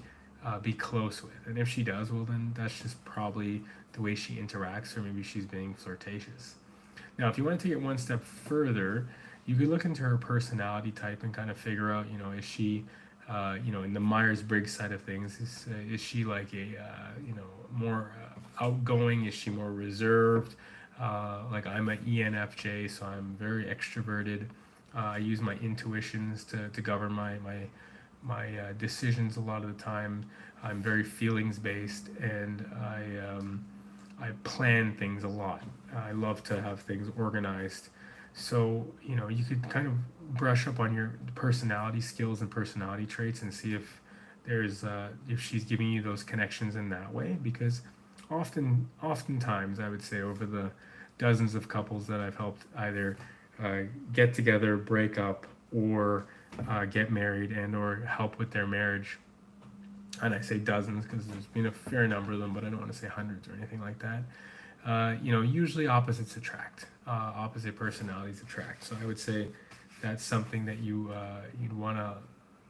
be close with. And if she does, well, then that's just probably the way she interacts, or maybe she's being flirtatious. Now, if you want to take it one step further, you could look into her personality type and kind of figure out, is she, in the Myers Briggs side of things, is she like a, more outgoing? Is she more reserved? Like I'm an ENFJ, so I'm very extroverted. I use my intuitions to govern my decisions a lot of the time. I'm very feelings based, and I plan things a lot. I love to have things organized. So, you could kind of brush up on your personality skills and personality traits and see if she's giving you those connections in that way. Because oftentimes, I would say over the dozens of couples that I've helped either get together, break up, or get married and or help with their marriage, and I say dozens because there's been a fair number of them, but I don't want to say hundreds or anything like that. Usually opposites attract, opposite personalities attract. So I would say that's something that you'd want to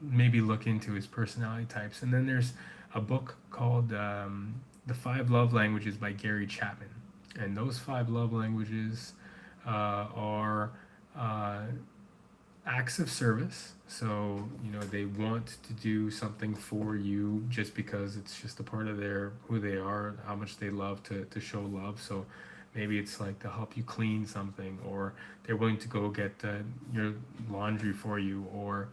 maybe look into, is personality types. And then there's a book called The Five Love Languages by Gary Chapman, and those five love languages are acts of service. So they want to do something for you just because it's just a part of who they are, how much they love to show love. So maybe it's like to help you clean something, or they're willing to go get your laundry for you, or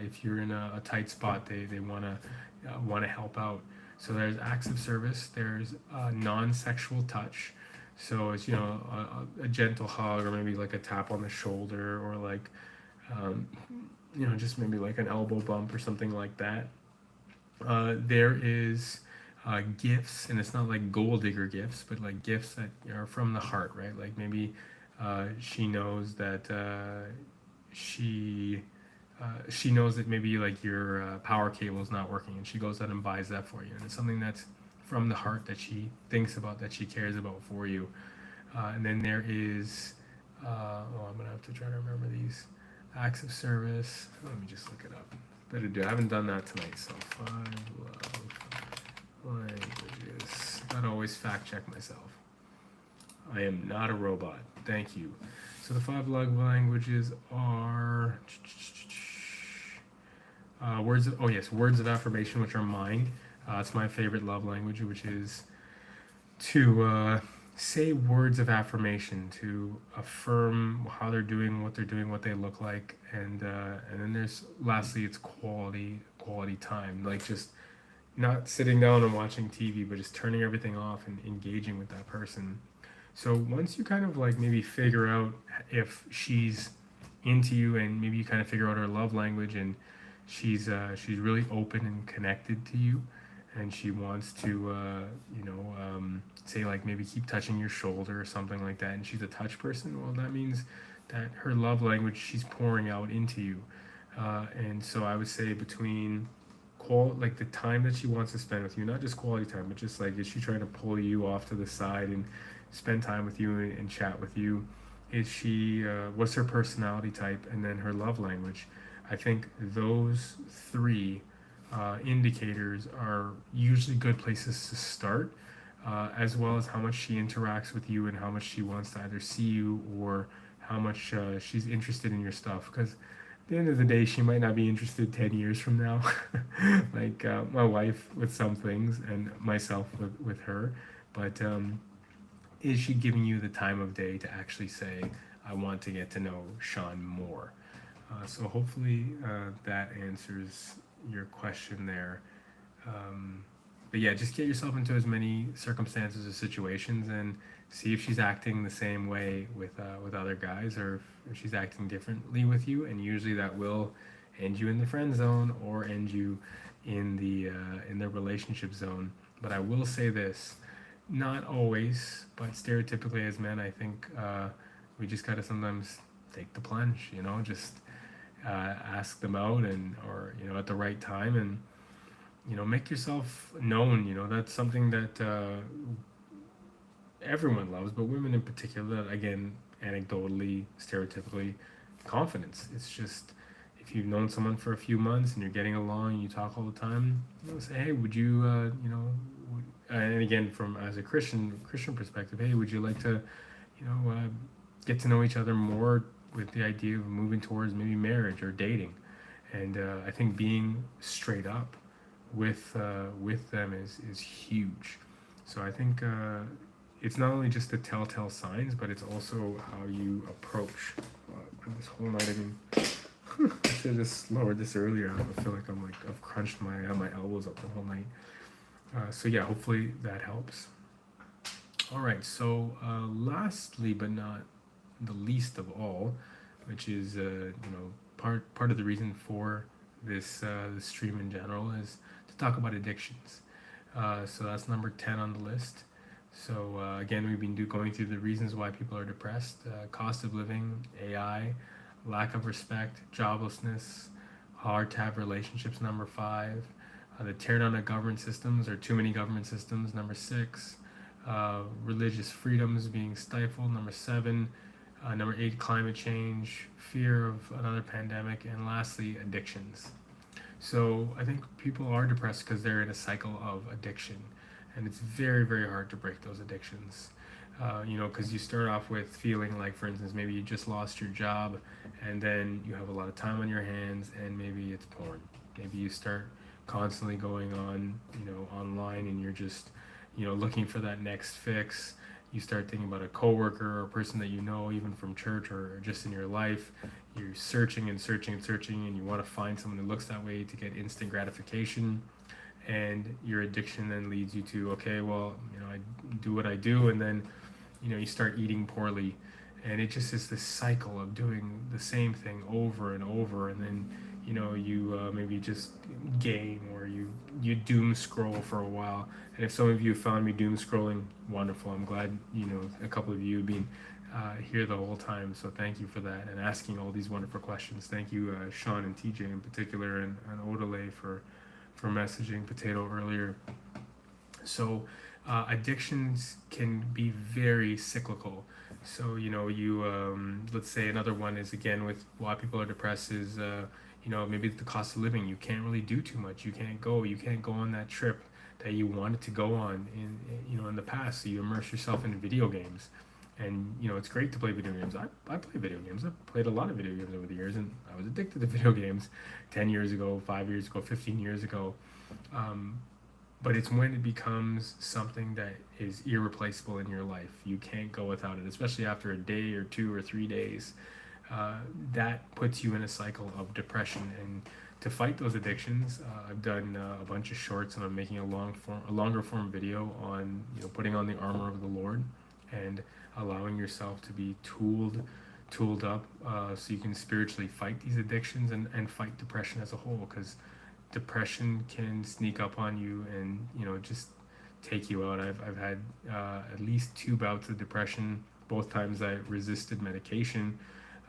if you're in a tight spot, they want to help out. So there's acts of service. There's non-sexual touch. So it's a gentle hug, or maybe like a tap on the shoulder, or like just maybe like an elbow bump or something like that. There is gifts, and it's not like gold digger gifts, but like gifts that are from the heart, right? Like maybe she knows that she knows that maybe like your power cable is not working, and she goes out and buys that for you, and it's something that's from the heart that she thinks about, that she cares about for you. And then there is, I'm gonna have to try to remember these acts of service. Let me just look it up. Better do. I haven't done that tonight. So 5 love languages. Gotta always fact check myself. I am not a robot. Thank you. So the 5 love languages are words of affirmation, which are mine. It's my favorite love language, which is to say words of affirmation, to affirm how they're doing, what they look like, and then there's lastly, it's quality time, like just not sitting down and watching TV, but just turning everything off and engaging with that person. So once you kind of like maybe figure out if she's into you, and maybe you kind of figure out her love language, and she's really open and connected to you, and she wants to say like maybe keep touching your shoulder or something like that, and she's a touch person, well, that means that her love language, she's pouring out into you. And so I would say between like the time that she wants to spend with you, not just quality time, but just like, is she trying to pull you off to the side and spend time with you and chat with you? Is she what's her personality type, and then her love language? I think those three indicators are usually good places to start, as well as how much she interacts with you and how much she wants to either see you, or how much she's interested in your stuff. Because at the end of the day, she might not be interested 10 years from now, like my wife with some things, and myself with her. But is she giving you the time of day to actually say, I want to get to know Sean more? So hopefully that answers your question there. But yeah, just get yourself into as many circumstances or situations, and see if she's acting the same way with other guys, or if she's acting differently with you. And usually that will end you in the friend zone, or end you in the relationship zone. But I will say this: not always, but stereotypically as men, I think we just gotta sometimes take the plunge. Just ask them out, and or at the right time, and make yourself known. That's something that everyone loves, but women in particular, again, anecdotally, stereotypically, confidence. It's just if you've known someone for a few months and you're getting along and you talk all the time, say, hey, would you, and again, from as a Christian perspective, hey, would you like to, get to know each other more with the idea of moving towards maybe marriage or dating? And I think being straight up with them is huge. So I think it's not only just the telltale signs, but it's also how you approach. This whole night, I mean, I should have just lowered this earlier. I feel like I've crunched my elbows up the whole night. So yeah, hopefully that helps. All right. So lastly, but not the least of all, which is part of the reason for this stream in general is to talk about addictions. So that's number 10 on the list. So again, we've been going through the reasons why people are depressed: cost of living, AI, lack of respect, joblessness, hard to have relationships. Number 5, the tear down of government systems or too many government systems. Number 6, religious freedoms being stifled. Number 7, number 8, climate change, fear of another pandemic, and lastly, addictions. So I think people are depressed because they're in a cycle of addiction, and it's very, very hard to break those addictions. Because you start off with feeling like, for instance, maybe you just lost your job, and then you have a lot of time on your hands, and maybe it's porn. Maybe you start constantly going on, online, and you're just, looking for that next fix. You start thinking about a coworker or a person that you know, even from church or just in your life. You're searching and searching and searching, and you want to find someone that looks that way to get instant gratification. And your addiction then leads you to, okay, well, I do what I do, and then, you start eating poorly, and it just is this cycle of doing the same thing over and over, and then, you maybe just game or you doom scroll for a while. And if some of you found me doom scrolling, wonderful. I'm glad a couple of you have been here the whole time. So thank you for that and asking all these wonderful questions. Thank you, Sean and TJ in particular, and Odele for messaging Potato earlier. So addictions can be very cyclical. So let's say another one is, again, with why people are depressed is maybe the cost of living. You can't really do too much. You can't go on that trip that you wanted to go on in the past. So you immerse yourself in video games, and it's great to play video games. I play video games. I've played a lot of video games over the years, and I was addicted to video games 10 years ago, 5 years ago, 15 years ago. But it's when it becomes something that is irreplaceable in your life. You can't go without it, especially after a day or 2 or 3 days. That puts you in a cycle of depression. And to fight those addictions, I've done a bunch of shorts, and I'm making a longer form video on putting on the armor of the Lord and allowing yourself to be tooled up, so you can spiritually fight these addictions and fight depression as a whole, because depression can sneak up on you and just take you out. I've had at least 2 bouts of depression. Both times I resisted medication.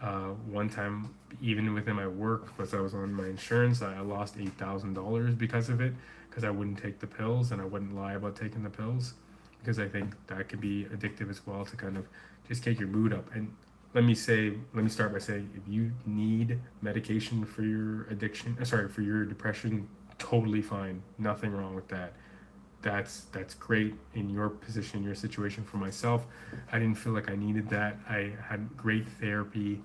One time, even within my work, because I was on my insurance, I lost $8,000 because of it, because I wouldn't take the pills and I wouldn't lie about taking the pills, because I think that can be addictive as well, to kind of just get your mood up. And let me start by saying, if you need medication for your for your depression, totally fine. Nothing wrong with that. That's great in your position, your situation. For myself, I didn't feel like I needed that. I had great therapy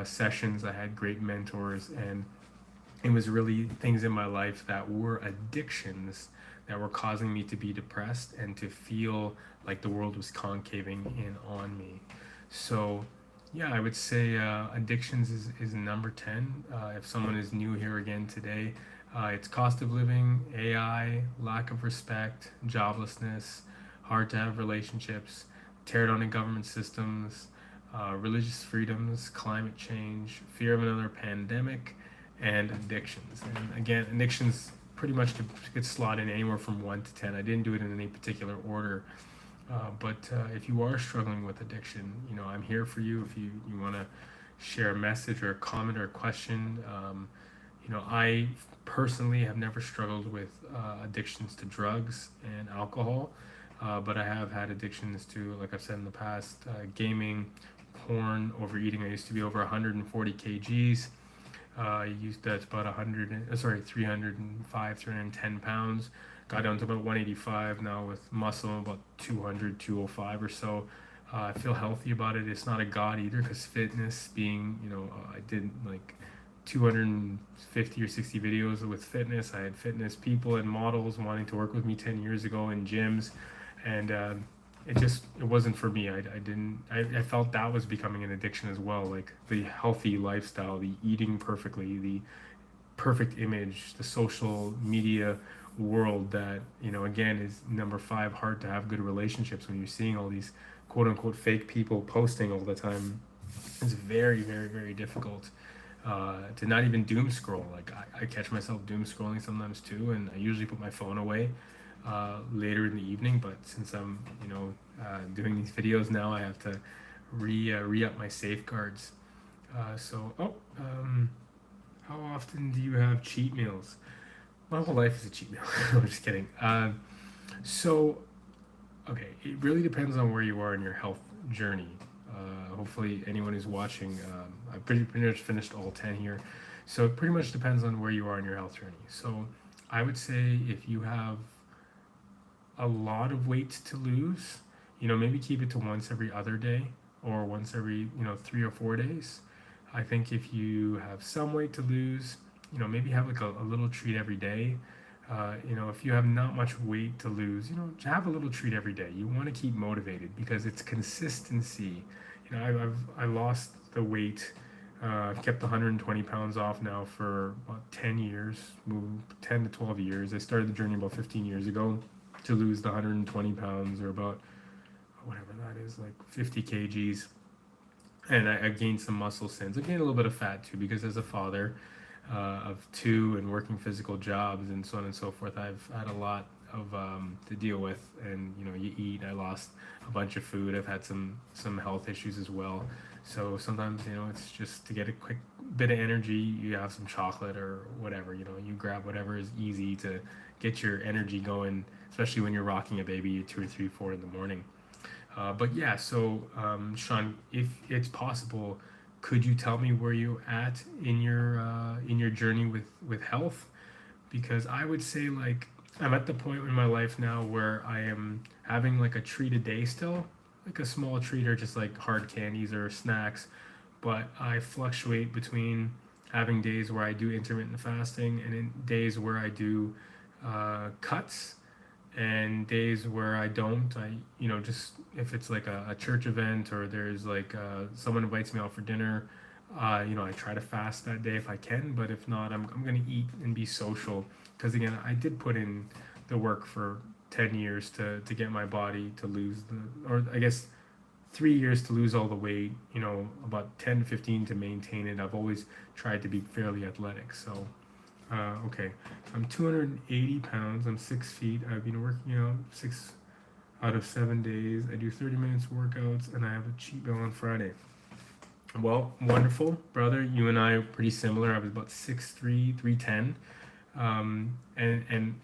sessions. I had great mentors, and it was really things in my life that were addictions that were causing me to be depressed and to feel like the world was concaving in on me. So yeah, I would say addictions is number 10. If someone is new here again today, it's cost of living, AI, lack of respect, joblessness, hard to have relationships, tear down in government systems, religious freedoms, climate change, fear of another pandemic, and addictions. And again, addictions pretty much could slot in anywhere from 1 to 10. I didn't do it in any particular order. But if you are struggling with addiction, I'm here for you. If you want to share a message or a comment or a question, I personally have never struggled with addictions to drugs and alcohol. but I have had addictions to, like I've said in the past, gaming, porn, overeating. I used to be over 140 kgs. I used that's about 305, 310 pounds. Got down to about 185 now with muscle, about 200, 205 or so. I feel healthy about it. It's not a god either, because fitness being, I did like 250 or 60 videos with fitness. I had fitness people and models wanting to work with me 10 years ago in gyms, and it wasn't for me. I felt that was becoming an addiction as well, like the healthy lifestyle, the eating perfectly, the perfect image, the social media world that, again, is number five, hard to have good relationships when you're seeing all these quote unquote fake people posting all the time. It's very, very, very difficult to not even doom scroll. Like I catch myself doom scrolling sometimes too, and I usually put my phone away later in the evening. But since I'm, doing these videos now, I have to re up my safeguards. How often do you have cheat meals? My whole life is a cheat meal. I'm just kidding. So okay, it really depends on where you are in your health journey. Hopefully, anyone who's watching, I pretty much finished all 10 here. So it pretty much depends on where you are in your health journey. So I would say if you have a lot of weight to lose, maybe keep it to once every other day, or once every, 3 or 4 days. I think if you have some weight to lose, maybe have like a little treat every day. If you have not much weight to lose, have a little treat every day. You want to keep motivated because it's consistency. I lost the weight. I've kept 120 pounds off now for about 10 years, moved 10 to 12 years. I started the journey about 15 years ago to lose the 120 pounds, or about whatever that is, like 50 kgs. And I've gained some muscle since. I've gained a little bit of fat too, because as a father of two and working physical jobs and so on and so forth, I've had a lot of to deal with. And you eat. I lost a bunch of food. I've had some health issues as well. So sometimes it's just to get a quick bit of energy. You have some chocolate or whatever. You grab whatever is easy to get your energy going, especially when you're rocking a baby at 2 or 3, 4 in the morning. But yeah, so Sean, if it's possible, could you tell me where you at in your journey with health? Because I would say, like, I'm at the point in my life now where I am having like a treat a day still, like a small treat, or just like hard candies or snacks. But I fluctuate between having days where I do intermittent fasting, and in days where I do cuts, and days where I don't. Just if it's like a church event, or there's like someone invites me out for dinner, I try to fast that day if I can. But if not, I'm going to eat and be social, because again, I did put in the work for 10 years to get my body to lose or I guess 3 years to lose all the weight, about 10 to 15 to maintain it. I've always tried to be fairly athletic. So okay, I'm 280 pounds. I'm 6 feet. I've been working out 6 out of 7 days. I do 30 minutes workouts, and I have a cheat meal on Friday. Well, wonderful, brother. You and I are pretty similar. I was about 6'3", 310. And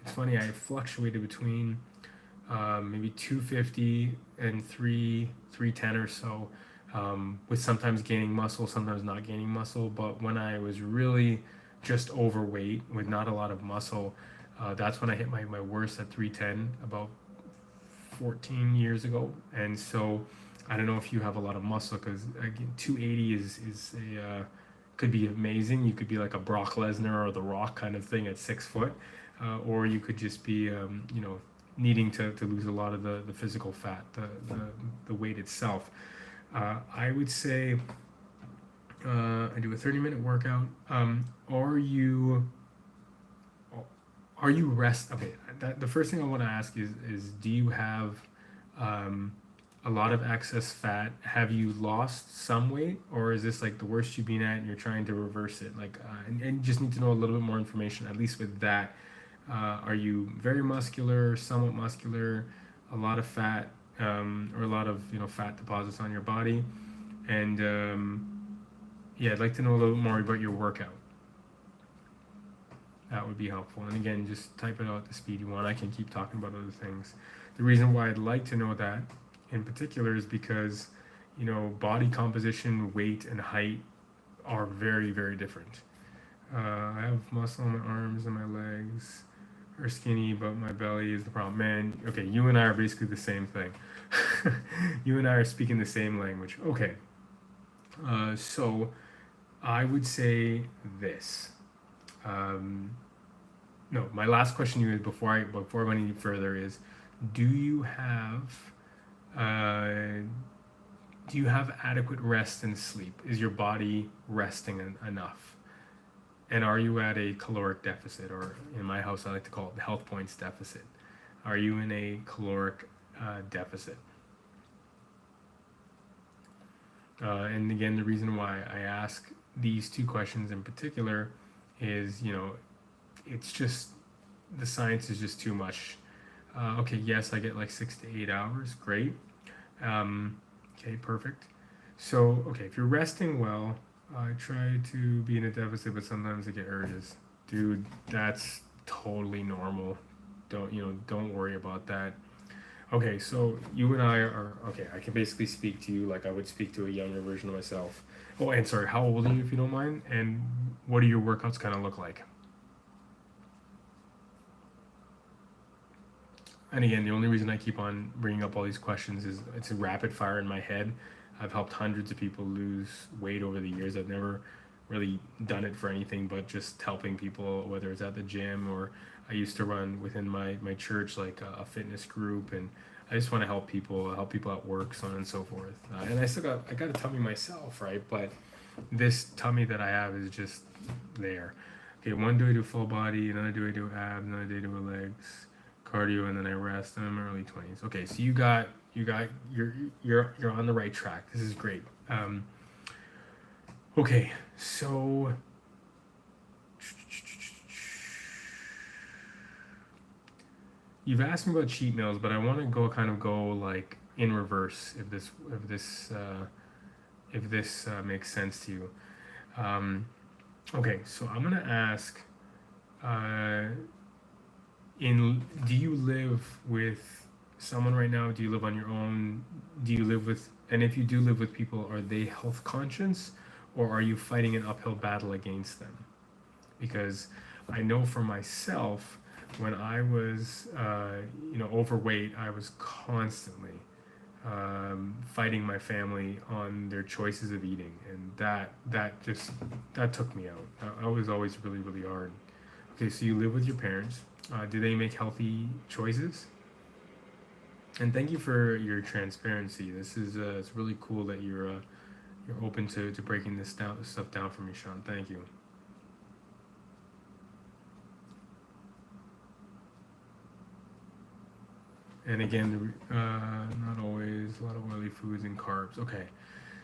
it's funny, I fluctuated between maybe 250 and 310 or so, with sometimes gaining muscle, sometimes not gaining muscle. But when I was really just overweight with not a lot of muscle, that's when I hit my worst at 310 about 14 years ago. And so I don't know if you have a lot of muscle, because again, 280 is a could be amazing. You could be like a Brock Lesnar or The Rock kind of thing at 6 foot, or you could just be needing to lose a lot of the physical fat, the weight itself. I would say I do a 30-minute workout. Are you rest? Okay, the first thing I want to ask is do you have a lot of excess fat? Have you lost some weight, or is this like the worst you've been at and you're trying to reverse it? Like, and you just need to know a little bit more information, at least with that. Are you very muscular, somewhat muscular, a lot of fat, or a lot of fat deposits on your body? And yeah, I'd like to know a little bit more about your workout. That would be helpful. And again, just type it out at the speed you want. I can keep talking about other things. The reason why I'd like to know that in particular is because, body composition, weight, and height are very, very different. I have muscle on my arms and my legs are skinny, but my belly is the problem. Man, okay, you and I are basically the same thing. You and I are speaking the same language. Okay, so I would say this. Um, no, my last question to you is before I went any further is, do you have uh, do you have adequate rest and sleep? Is your body resting enough? And are you at a caloric deficit, or in my house, I like to call it the health points deficit? Are you in a caloric deficit? And again, the reason why I ask these two questions in particular is, it's just the science is just too much. Okay, yes, I get like 6 to 8 hours. Great. Okay, perfect. So, okay, if you're resting well, I try to be in a deficit, but sometimes I get urges. Dude, that's totally normal. Don't worry about that. Okay, so you and I are okay. I can basically speak to you like I would speak to a younger version of myself. Oh, and sorry, how old are you if you don't mind? And what do your workouts kind of look like? And again, the only reason I keep on bringing up all these questions is it's a rapid fire in my head. I've helped hundreds of people lose weight over the years. I've never really done it for anything but just helping people, whether it's at the gym or I used to run within my church like a fitness group, and I just want to help people at work, so on and so forth. And I got a tummy myself, right? But this tummy that I have is just there. Okay, one day I do full body, another day I do abs, another day I do legs, cardio, and then I rest. And I'm early 20s. Okay, so you're on the right track. This is great. Okay, so you've asked me about cheat meals, but I want to go like in reverse if this makes sense to you. Um, okay, so I'm gonna ask, uh, in do you live with someone right now? Do you live on your own? Do you live with, and if you do live with people, are they health conscious, or are you fighting an uphill battle against them? Because I know for myself, when I was, overweight, I was constantly fighting my family on their choices of eating, and that took me out. I was always really, really hard. Okay, so you live with your parents. Do they make healthy choices? And thank you for your transparency. This is it's really cool that you're open to breaking this stuff down for me, Sean. Thank you. And again, not always a lot of oily foods and carbs. Okay,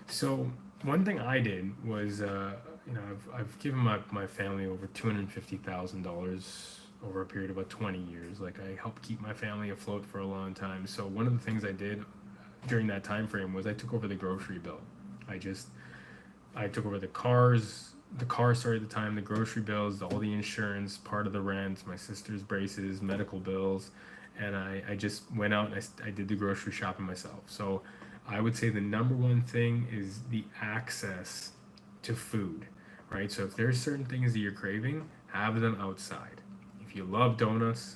so one thing I did was, I've given my family over $250,000 over a period of about 20 years. Like I helped keep my family afloat for a long time. So one of the things I did during that time frame was I took over the grocery bill. I just I took over the car started at the time, the grocery bills, all the insurance, part of the rent, my sister's braces, medical bills, and I just went out and I did the grocery shopping myself. So I would say the number one thing is the access to food, right? So if there's certain things that you're craving, have them outside. If you love donuts,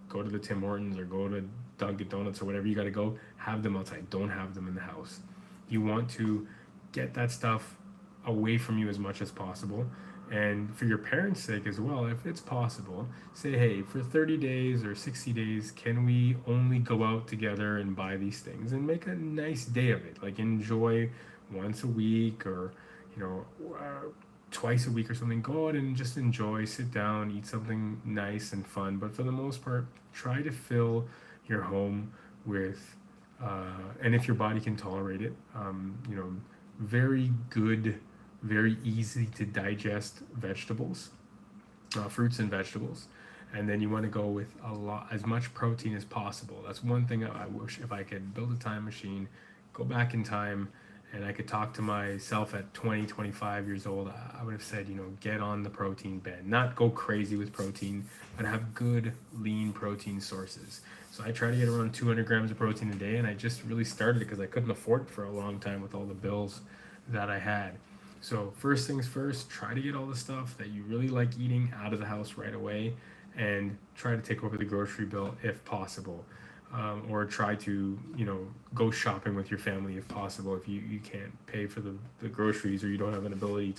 go to the Tim Hortons or go to Dunkin' Donuts or whatever you got to go, have them outside. Don't have them in the house. You want to get that stuff away from you as much as possible. And for your parents' sake as well, if it's possible, say, hey, for 30 days or 60 days, can we only go out together and buy these things and make a nice day of it? Like enjoy once a week or, you know, twice a week or something. Go out and just enjoy, sit down, eat something nice and fun. But for the most part, try to fill your home with, and if your body can tolerate it, very good, very easy to digest vegetables, fruits and vegetables. And then you want to go with as much protein as possible. That's one thing I wish if I could build a time machine, go back in time, and I could talk to myself at 20, 25 years old, I would have said, get on the protein bed, not go crazy with protein, but have good lean protein sources. So I try to get around 200 grams of protein a day, and I just really started it because I couldn't afford it for a long time with all the bills that I had. So first things first, try to get all the stuff that you really like eating out of the house right away, and try to take over the grocery bill if possible. Or try to go shopping with your family if possible, if you can't pay for the groceries, or you don't have an ability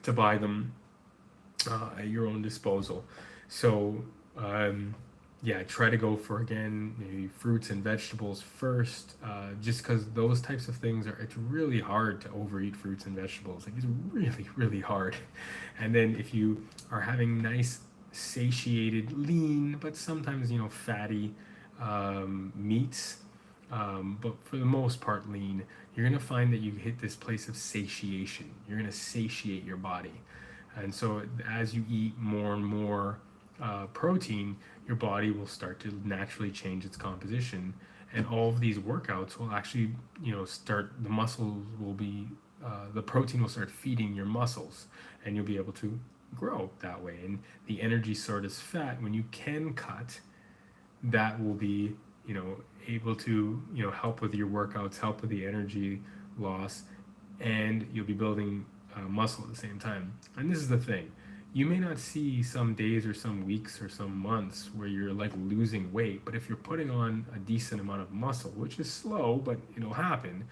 to buy them at your own disposal. So yeah, try to go for, again, maybe fruits and vegetables first, just because those types of things it's really hard to overeat fruits and vegetables. Like, it's really, really hard. And then if you are having nice, satiated, lean, but sometimes, fatty meats, but for the most part lean, you're going to find that you hit this place of satiation. You're going to satiate your body. And so as you eat more and more protein, your body will start to naturally change its composition, and all of these workouts will actually start, the muscles will be the protein will start feeding your muscles, and you'll be able to grow that way. And the energy stored as fat, when you can cut, that will be able to help with your workouts, help with the energy loss, and you'll be building muscle at the same time. And this is the thing, you may not see some days or some weeks or some months where you're like losing weight, but if you're putting on a decent amount of muscle, which is slow but it'll happen,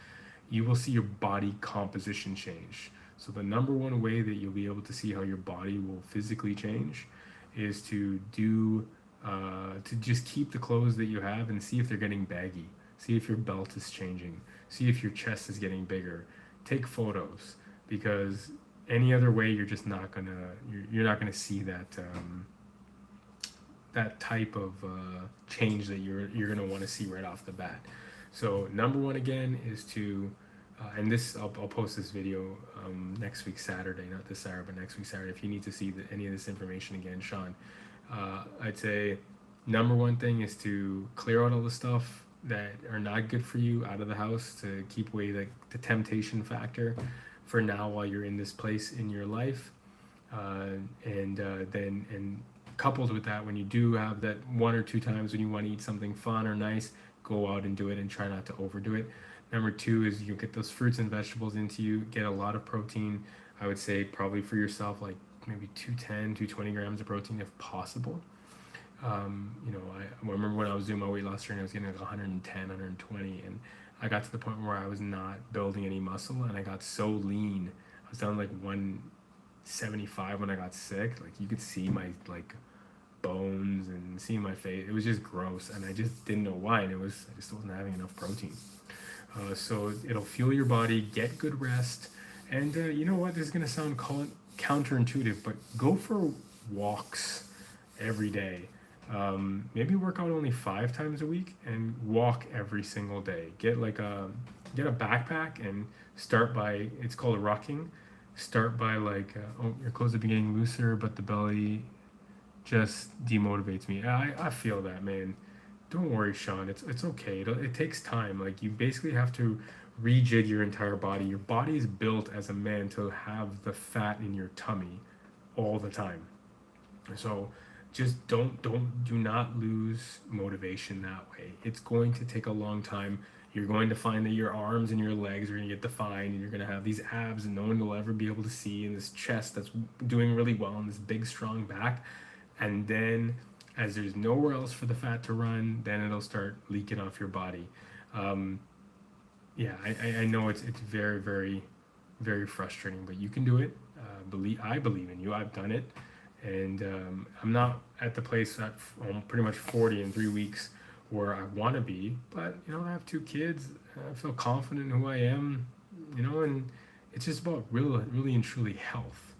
you will see your body composition change. So the number one way that you'll be able to see how your body will physically change is to just keep the clothes that you have and see if they're getting baggy. See if your belt is changing. See if your chest is getting bigger. Take photos, because any other way you're just not you're not gonna see that type of change that you're gonna want to see right off the bat. So number one, again, is to and this I'll post this video next week Saturday, not this Saturday, but next week Saturday. If you need to see any of this information again, Sean, I'd say number one thing is to clear out all the stuff that are not good for you out of the house, to keep away the temptation factor for now while you're in this place in your life. And coupled with that, when you do have that one or two times when you want to eat something fun or nice, go out and do it, and try not to overdo it. Number two is you get those fruits and vegetables into you, get a lot of protein. I would say probably for yourself, like maybe 210, 220 grams of protein if possible. I remember when I was doing my weight loss journey, I was getting like 110, 120, and I got to the point where I was not building any muscle, and I got so lean. I was down like 175 when I got sick. Like, you could see my like bones and see my face. It was just gross, and I just didn't know why. And I just wasn't having enough protein. So it'll fuel your body, get good rest, and you know what? This is gonna sound counterintuitive, but go for walks every day. Maybe work out only 5 times a week and walk every single day. Get a backpack and start by, it's called rucking. Start by your clothes are getting looser, but the belly just demotivates me. I feel that, man. Don't worry, Sean. It's okay. It takes time. Like, you basically have to rejig your entire body. Your body is built as a man to have the fat in your tummy all the time. So just do not lose motivation that way. It's going to take a long time. You're going to find that your arms and your legs are going to get defined, and you're going to have these abs and no one will ever be able to see, and this chest that's doing really well, and this big strong back. And then as there's nowhere else for the fat to run, then it'll start leaking off your body. Yeah, I know it's very, very, very frustrating, but you can do it. I believe in you. I've done it. And I'm not at the place that I'm pretty much 40 in 3 weeks where I want to be, but I have 2 kids. I feel confident in who I am, and it's just about really and truly health.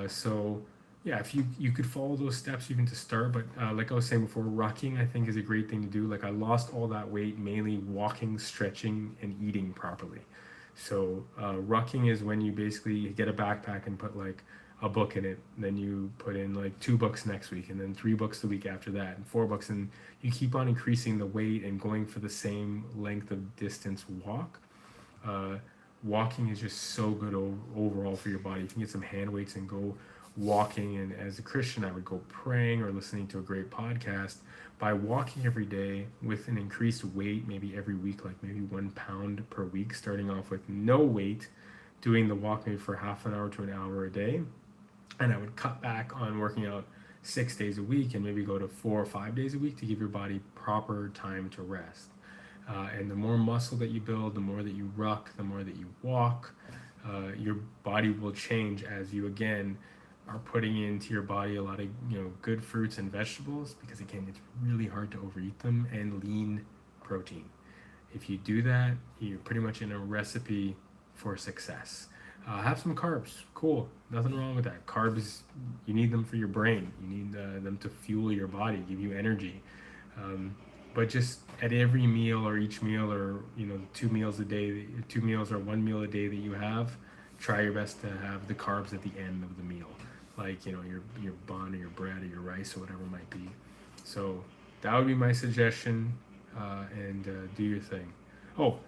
So yeah, if you could follow those steps even to start, but like I was saying before, rocking I think is a great thing to do. Like, I lost all that weight mainly walking, stretching, and eating properly. So rocking is when you basically get a backpack and put like a book in it, then you put in like 2 books next week, and then 3 books the week after that, and 4 books, and you keep on increasing the weight and going for the same length of distance walk Uh, Walking is just so good overall for your body. You can get some hand weights and go walking. And as a Christian, I would go praying or listening to a great podcast. By walking every day with an increased weight, maybe every week, like maybe 1 pound per week, starting off with no weight, doing the walk maybe for half an hour to an hour a day. And I would cut back on working out 6 days a week and maybe go to 4 or 5 days a week to give your body proper time to rest. And the more muscle that you build, the more that you ruck, the more that you walk, your body will change as you again are putting into your body a lot of good fruits and vegetables, because again it's really hard to overeat them, and lean protein. If you do that, you're pretty much in a recipe for success. Have some carbs, cool, nothing wrong with that. Carbs, you need them for your brain, you need them to fuel your body, give you energy. But just at every meal or each meal, or 2 meals a day, 2 meals or 1 meal a day that you have, try your best to have the carbs at the end of the meal, like your bun or your bread or your rice or whatever it might be. So that would be my suggestion, and do your thing. Oh,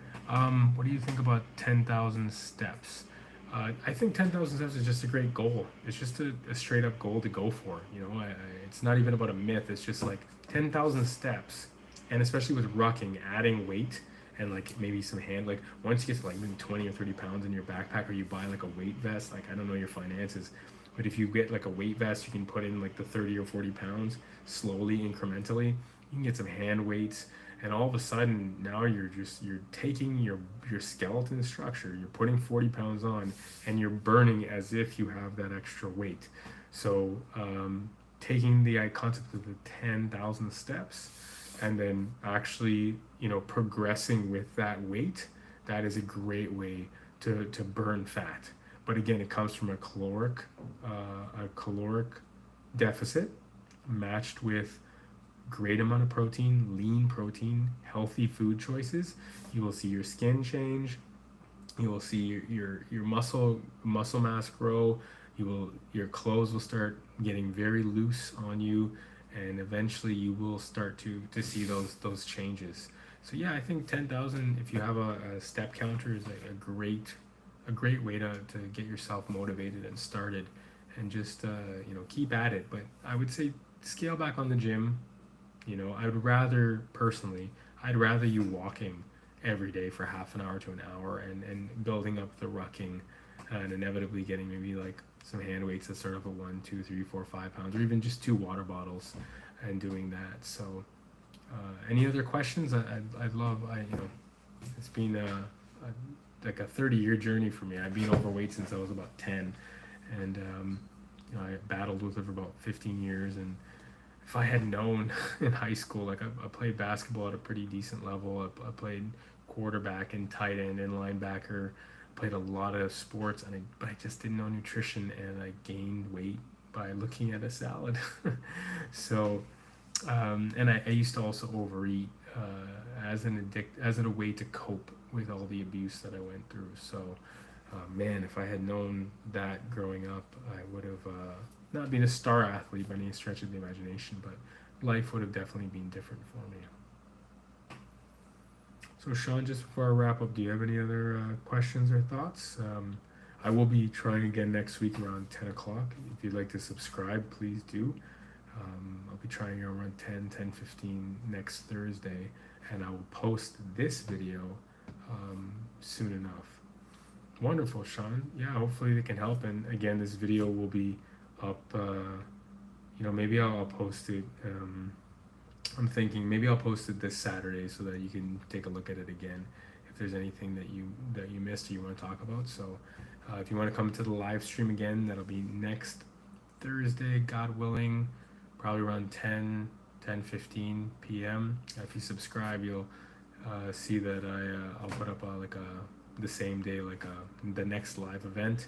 what do you think about 10,000 steps? I think 10,000 steps is just a great goal. It's just a straight up goal to go for. It's not even about a myth. It's just like 10,000 steps, and especially with rucking, adding weight and like maybe some hand, like once you get to like maybe 20 or 30 pounds in your backpack, or you buy like a weight vest, like I don't know your finances, but if you get like a weight vest, you can put in like the 30 or 40 pounds slowly, incrementally. You can get some hand weights, and all of a sudden now you're taking your skeleton structure, you're putting 40 pounds on, and you're burning as if you have that extra weight. So taking the concept of the 10,000 steps, and then actually progressing with that weight, that is a great way to burn fat. But again, it comes from a caloric deficit matched with great amount of protein, lean protein, healthy food choices. You will see your skin change. You will see your muscle mass grow. Your clothes will start getting very loose on you, and eventually you will start to see those changes. So yeah, I think 10,000, if you have a step counter, is a great way to get yourself motivated and started, and just keep at it. But I would say scale back on the gym. I'd rather you walking every day for half an hour to an hour, and building up the rucking, and inevitably getting maybe like some hand weights that start off at 1, 2, 3, 4, 5 pounds, or even just 2 water bottles, and doing that. So any other questions? I'd love, it's been like a 30-year journey for me. I've been overweight since I was about 10, and I battled with it for about 15 years. And if I had known in high school, like I played basketball at a pretty decent level. I played quarterback and tight end and linebacker. Played a lot of sports, but I just didn't know nutrition, and I gained weight by looking at a salad. So, and I used to also overeat as a way to cope with all the abuse that I went through. So, man, if I had known that growing up, I would have not been a star athlete by any stretch of the imagination, but life would have definitely been different for me. So Sean, just before I wrap up, do you have any other questions or thoughts? I will be trying again next week around 10 o'clock. If you'd like to subscribe, please do. I'll be trying around 10:15 next Thursday, and I will post this video soon enough. Wonderful, Sean. Yeah, hopefully they can help. And again, this video will be up, maybe I'll post it. I'm thinking maybe I'll post it this Saturday so that you can take a look at it again if there's anything that you missed or you want to talk about. So if you want to come to the live stream again, that'll be next Thursday, God willing, probably around 10:15 p.m. If you subscribe, you'll see that I'll put up the same day, the next live event.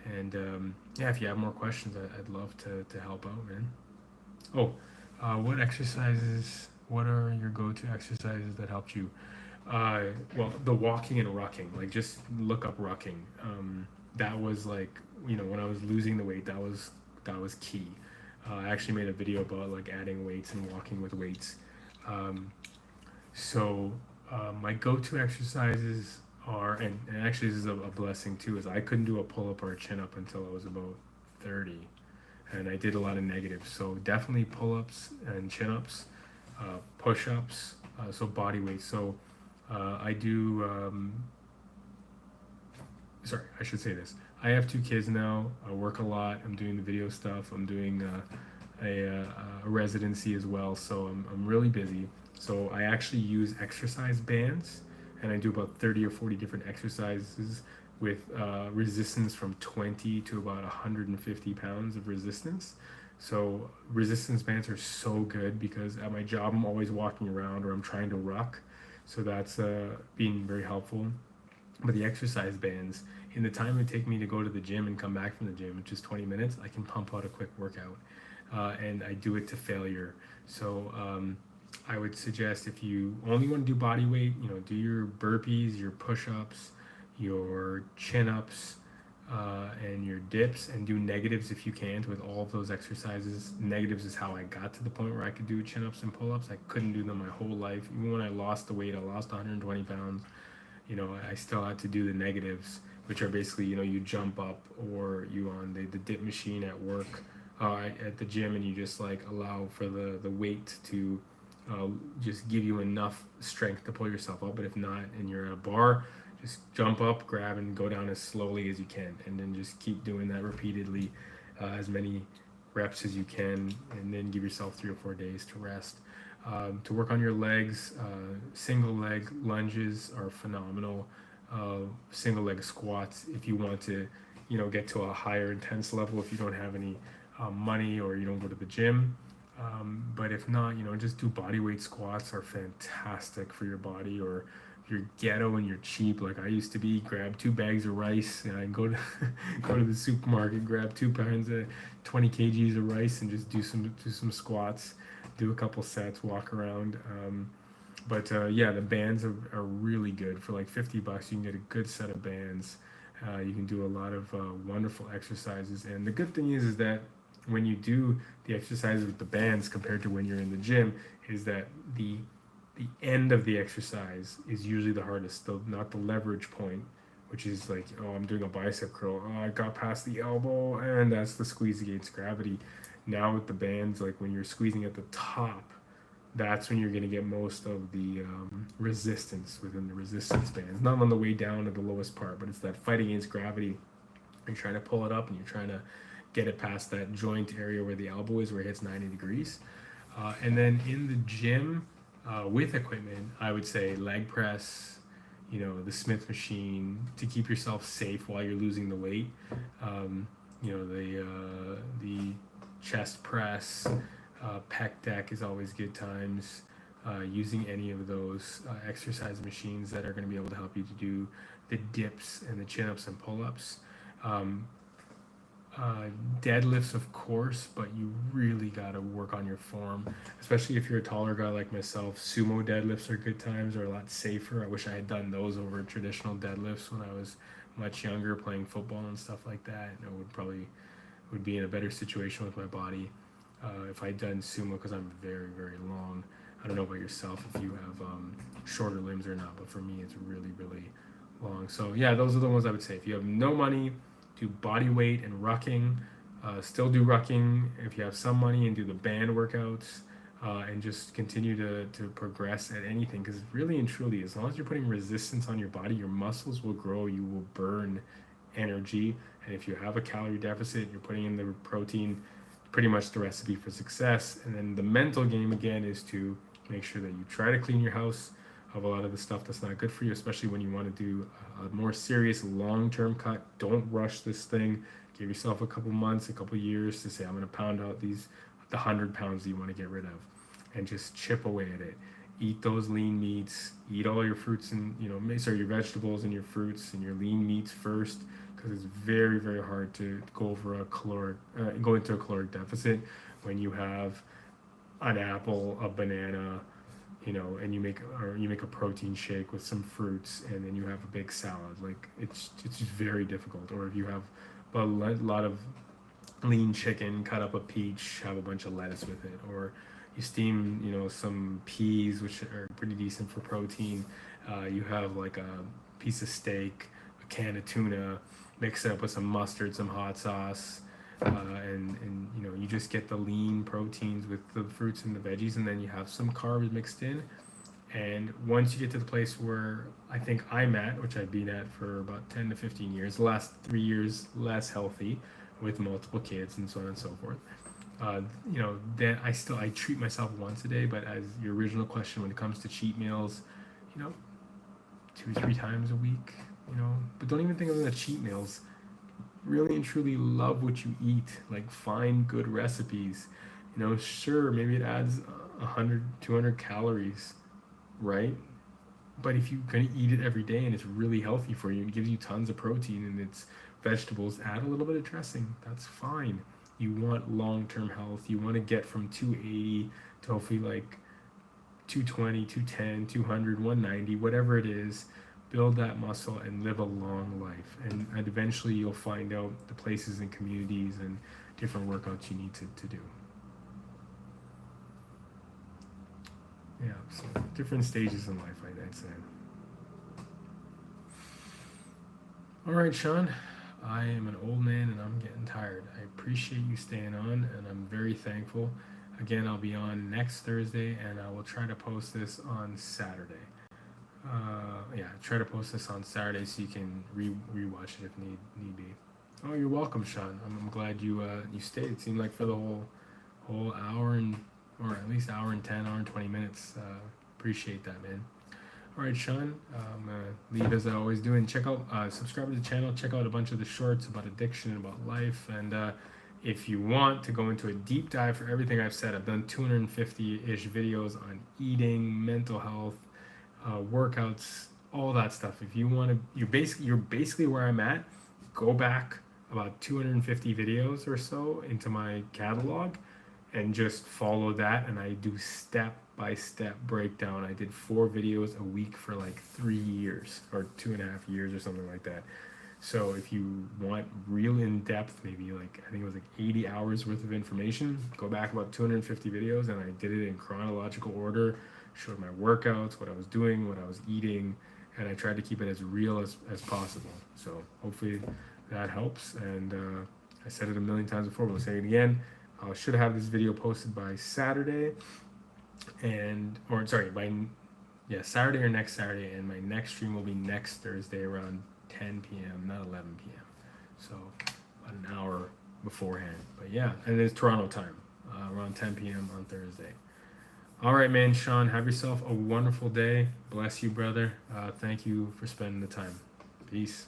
And yeah, if you have more questions, I'd love to help out, man. Oh, what are your go-to exercises that helped you? Well, the walking and rucking, like just look up rucking. That was like, when I was losing the weight, that was key. I actually made a video about like adding weights and walking with weights. So my go-to exercises and actually this is a blessing too, is I couldn't do a pull-up or a chin-up until I was about 30, and I did a lot of negatives. So definitely pull-ups and chin-ups, push-ups, so body weight. So I do sorry, I should say this. I have 2 kids now. I work a lot. I'm doing the video stuff. I'm doing a residency as well. So I'm really busy. So I actually use exercise bands, and I do about 30 or 40 different exercises with resistance from 20 to about 150 pounds of resistance. So resistance bands are so good because at my job I'm always walking around or I'm trying to ruck. So that's been very helpful. But the exercise bands, in the time it would take me to go to the gym and come back from the gym, which is 20 minutes, I can pump out a quick workout. And I do it to failure. So I would suggest if you only want to do body weight, do your burpees, your push-ups, your chin-ups, and your dips, and do negatives if you can with all of those exercises. Negatives is how I got to the point where I could do chin-ups and pull-ups. I couldn't do them my whole life. Even when I lost the weight, I lost 120 pounds. I still had to do the negatives, which are basically, you jump up or you on the dip machine at work, at the gym, and you just like allow for the weight to just give you enough strength to pull yourself up. But if not, and you're at a bar, just jump up, grab, and go down as slowly as you can, and then just keep doing that repeatedly, as many reps as you can, and then give yourself 3 or 4 days to rest. To work on your legs, single leg lunges are phenomenal. Single leg squats, if you want to, get to a higher intense level, if you don't have any money or you don't go to the gym. But if not, just do body weight squats are fantastic for your body. Or if you're ghetto and you're cheap, like I used to be, grab 2 bags of rice and I go to go to the supermarket, grab 2 pounds of 20 kgs of rice and just do some squats, do a couple sets, walk around. But yeah, the bands are really good. For like $50, you can get a good set of bands. You can do a lot of wonderful exercises. And the good thing is that when you do the exercises with the bands compared to when you're in the gym, is that the end of the exercise is usually the hardest, not the leverage point, which is like, oh, I'm doing a bicep curl. Oh, I got past the elbow, and that's the squeeze against gravity. Now with the bands, like when you're squeezing at the top, that's when you're going to get most of the resistance within the resistance bands. Not on the way down to the lowest part, but it's that fight against gravity. You're trying to pull it up and you're trying to get it past that joint area where the elbow is, where it hits 90 degrees. And then in the gym with equipment, I would say leg press, the Smith machine to keep yourself safe while you're losing the weight. The chest press, pec deck is always good times. Using any of those exercise machines that are going to be able to help you to do the dips and the chin ups and pull ups. Um, Deadlifts, of course, but you really got to work on your form, especially if you're a taller guy like myself. Sumo deadlifts are good times, are a lot safer. I wish I had done those over traditional deadlifts when I was much younger, playing football and stuff like that. Would be in a better situation with my body if I'd done sumo, because I'm very, very long. I don't know about yourself if you have shorter limbs or not, but for me it's really, really long. So yeah, those are the ones I would say. If you have no money, do body weight and rucking. Still do rucking if you have some money, and do the band workouts, and just continue to progress at anything, because really and truly, as long as you're putting resistance on your body, your muscles will grow, you will burn energy. And if you have a calorie deficit, you're putting in the protein, pretty much the recipe for success. And then the mental game again is to make sure that you try to clean your house of a lot of the stuff that's not good for you, especially when you want to do a more serious long-term cut. Don't rush this thing. Give yourself a couple months, a couple years to say, I'm going to pound out the 100 pounds that you want to get rid of, and just chip away at it. Eat those lean meats, eat all your fruits and, your vegetables and your fruits and your lean meats first, because it's very, very hard to go into a caloric deficit when you have an apple, a banana, and you make a protein shake with some fruits, and then you have a big salad. Like it's very difficult. Or if you have a lot of lean chicken, cut up a peach, have a bunch of lettuce with it, or you steam, some peas, which are pretty decent for protein. You have like a piece of steak, a can of tuna, mix it up with some mustard, some hot sauce, and you know, you just get the lean proteins with the fruits and the veggies, and then you have some carbs mixed in. And once you get to the place where I think I'm at, which I've been at for about 10 to 15 years, the last 3 years less healthy with multiple kids and so on and so forth, you know, then I treat myself once a day. But as your original question, when it comes to cheat meals, you know, 2 3 times a week, you know, but don't even think of them as cheat meals. Really and truly love what you eat. Like, find good recipes. You know, sure, maybe it adds 100 200 calories, right? But if you're going to eat it every day and it's really healthy for you, it gives you tons of protein and it's vegetables, add a little bit of dressing. That's fine. You want long-term health. You want to get from 280 to hopefully like 220, 210, 200, 190, whatever it is. Build that muscle and live a long life. And eventually you'll find out the places and communities and different workouts you need to do. Yeah, so different stages in life, I'd say. All right, Sean, I am an old man and I'm getting tired. I appreciate you staying on, and I'm very thankful. Again, I'll be on next Thursday, and I will try to post this on Saturday. Yeah, try to post this on Saturday so you can rewatch it if need be. Oh, you're welcome, Sean. I'm glad you stayed. It seemed like for the whole hour and, or at least hour and 10, hour and 20 minutes. Appreciate that, man. All right, Sean. I'm gonna leave as I always do, and check out, subscribe to the channel. Check out a bunch of the shorts about addiction, about life, and if you want to go into a deep dive for everything I've said, I've done 250-ish videos on eating, mental health, workouts, all that stuff. If you want to, you're basically where I'm at. Go back about 250 videos or so into my catalog and just follow that, and I do step-by-step breakdown. I did 4 videos a week for like 3 years or 2.5 years or something like that. So if you want real in-depth, maybe like, I think it was like 80 hours worth of information, go back about 250 videos, and I did it in chronological order, showed my workouts, what I was doing, what I was eating, and I tried to keep it as real as possible. So hopefully that helps. And I said it a million times before, but I'll say it again. I should have this video posted by Saturday, Saturday or next Saturday, and my next stream will be next Thursday around 10 p.m., not 11 p.m. So about an hour beforehand. But yeah, and it's Toronto time, around 10 p.m. on Thursday. All right, man, Sean, have yourself a wonderful day. Bless you, brother. Thank you for spending the time. Peace.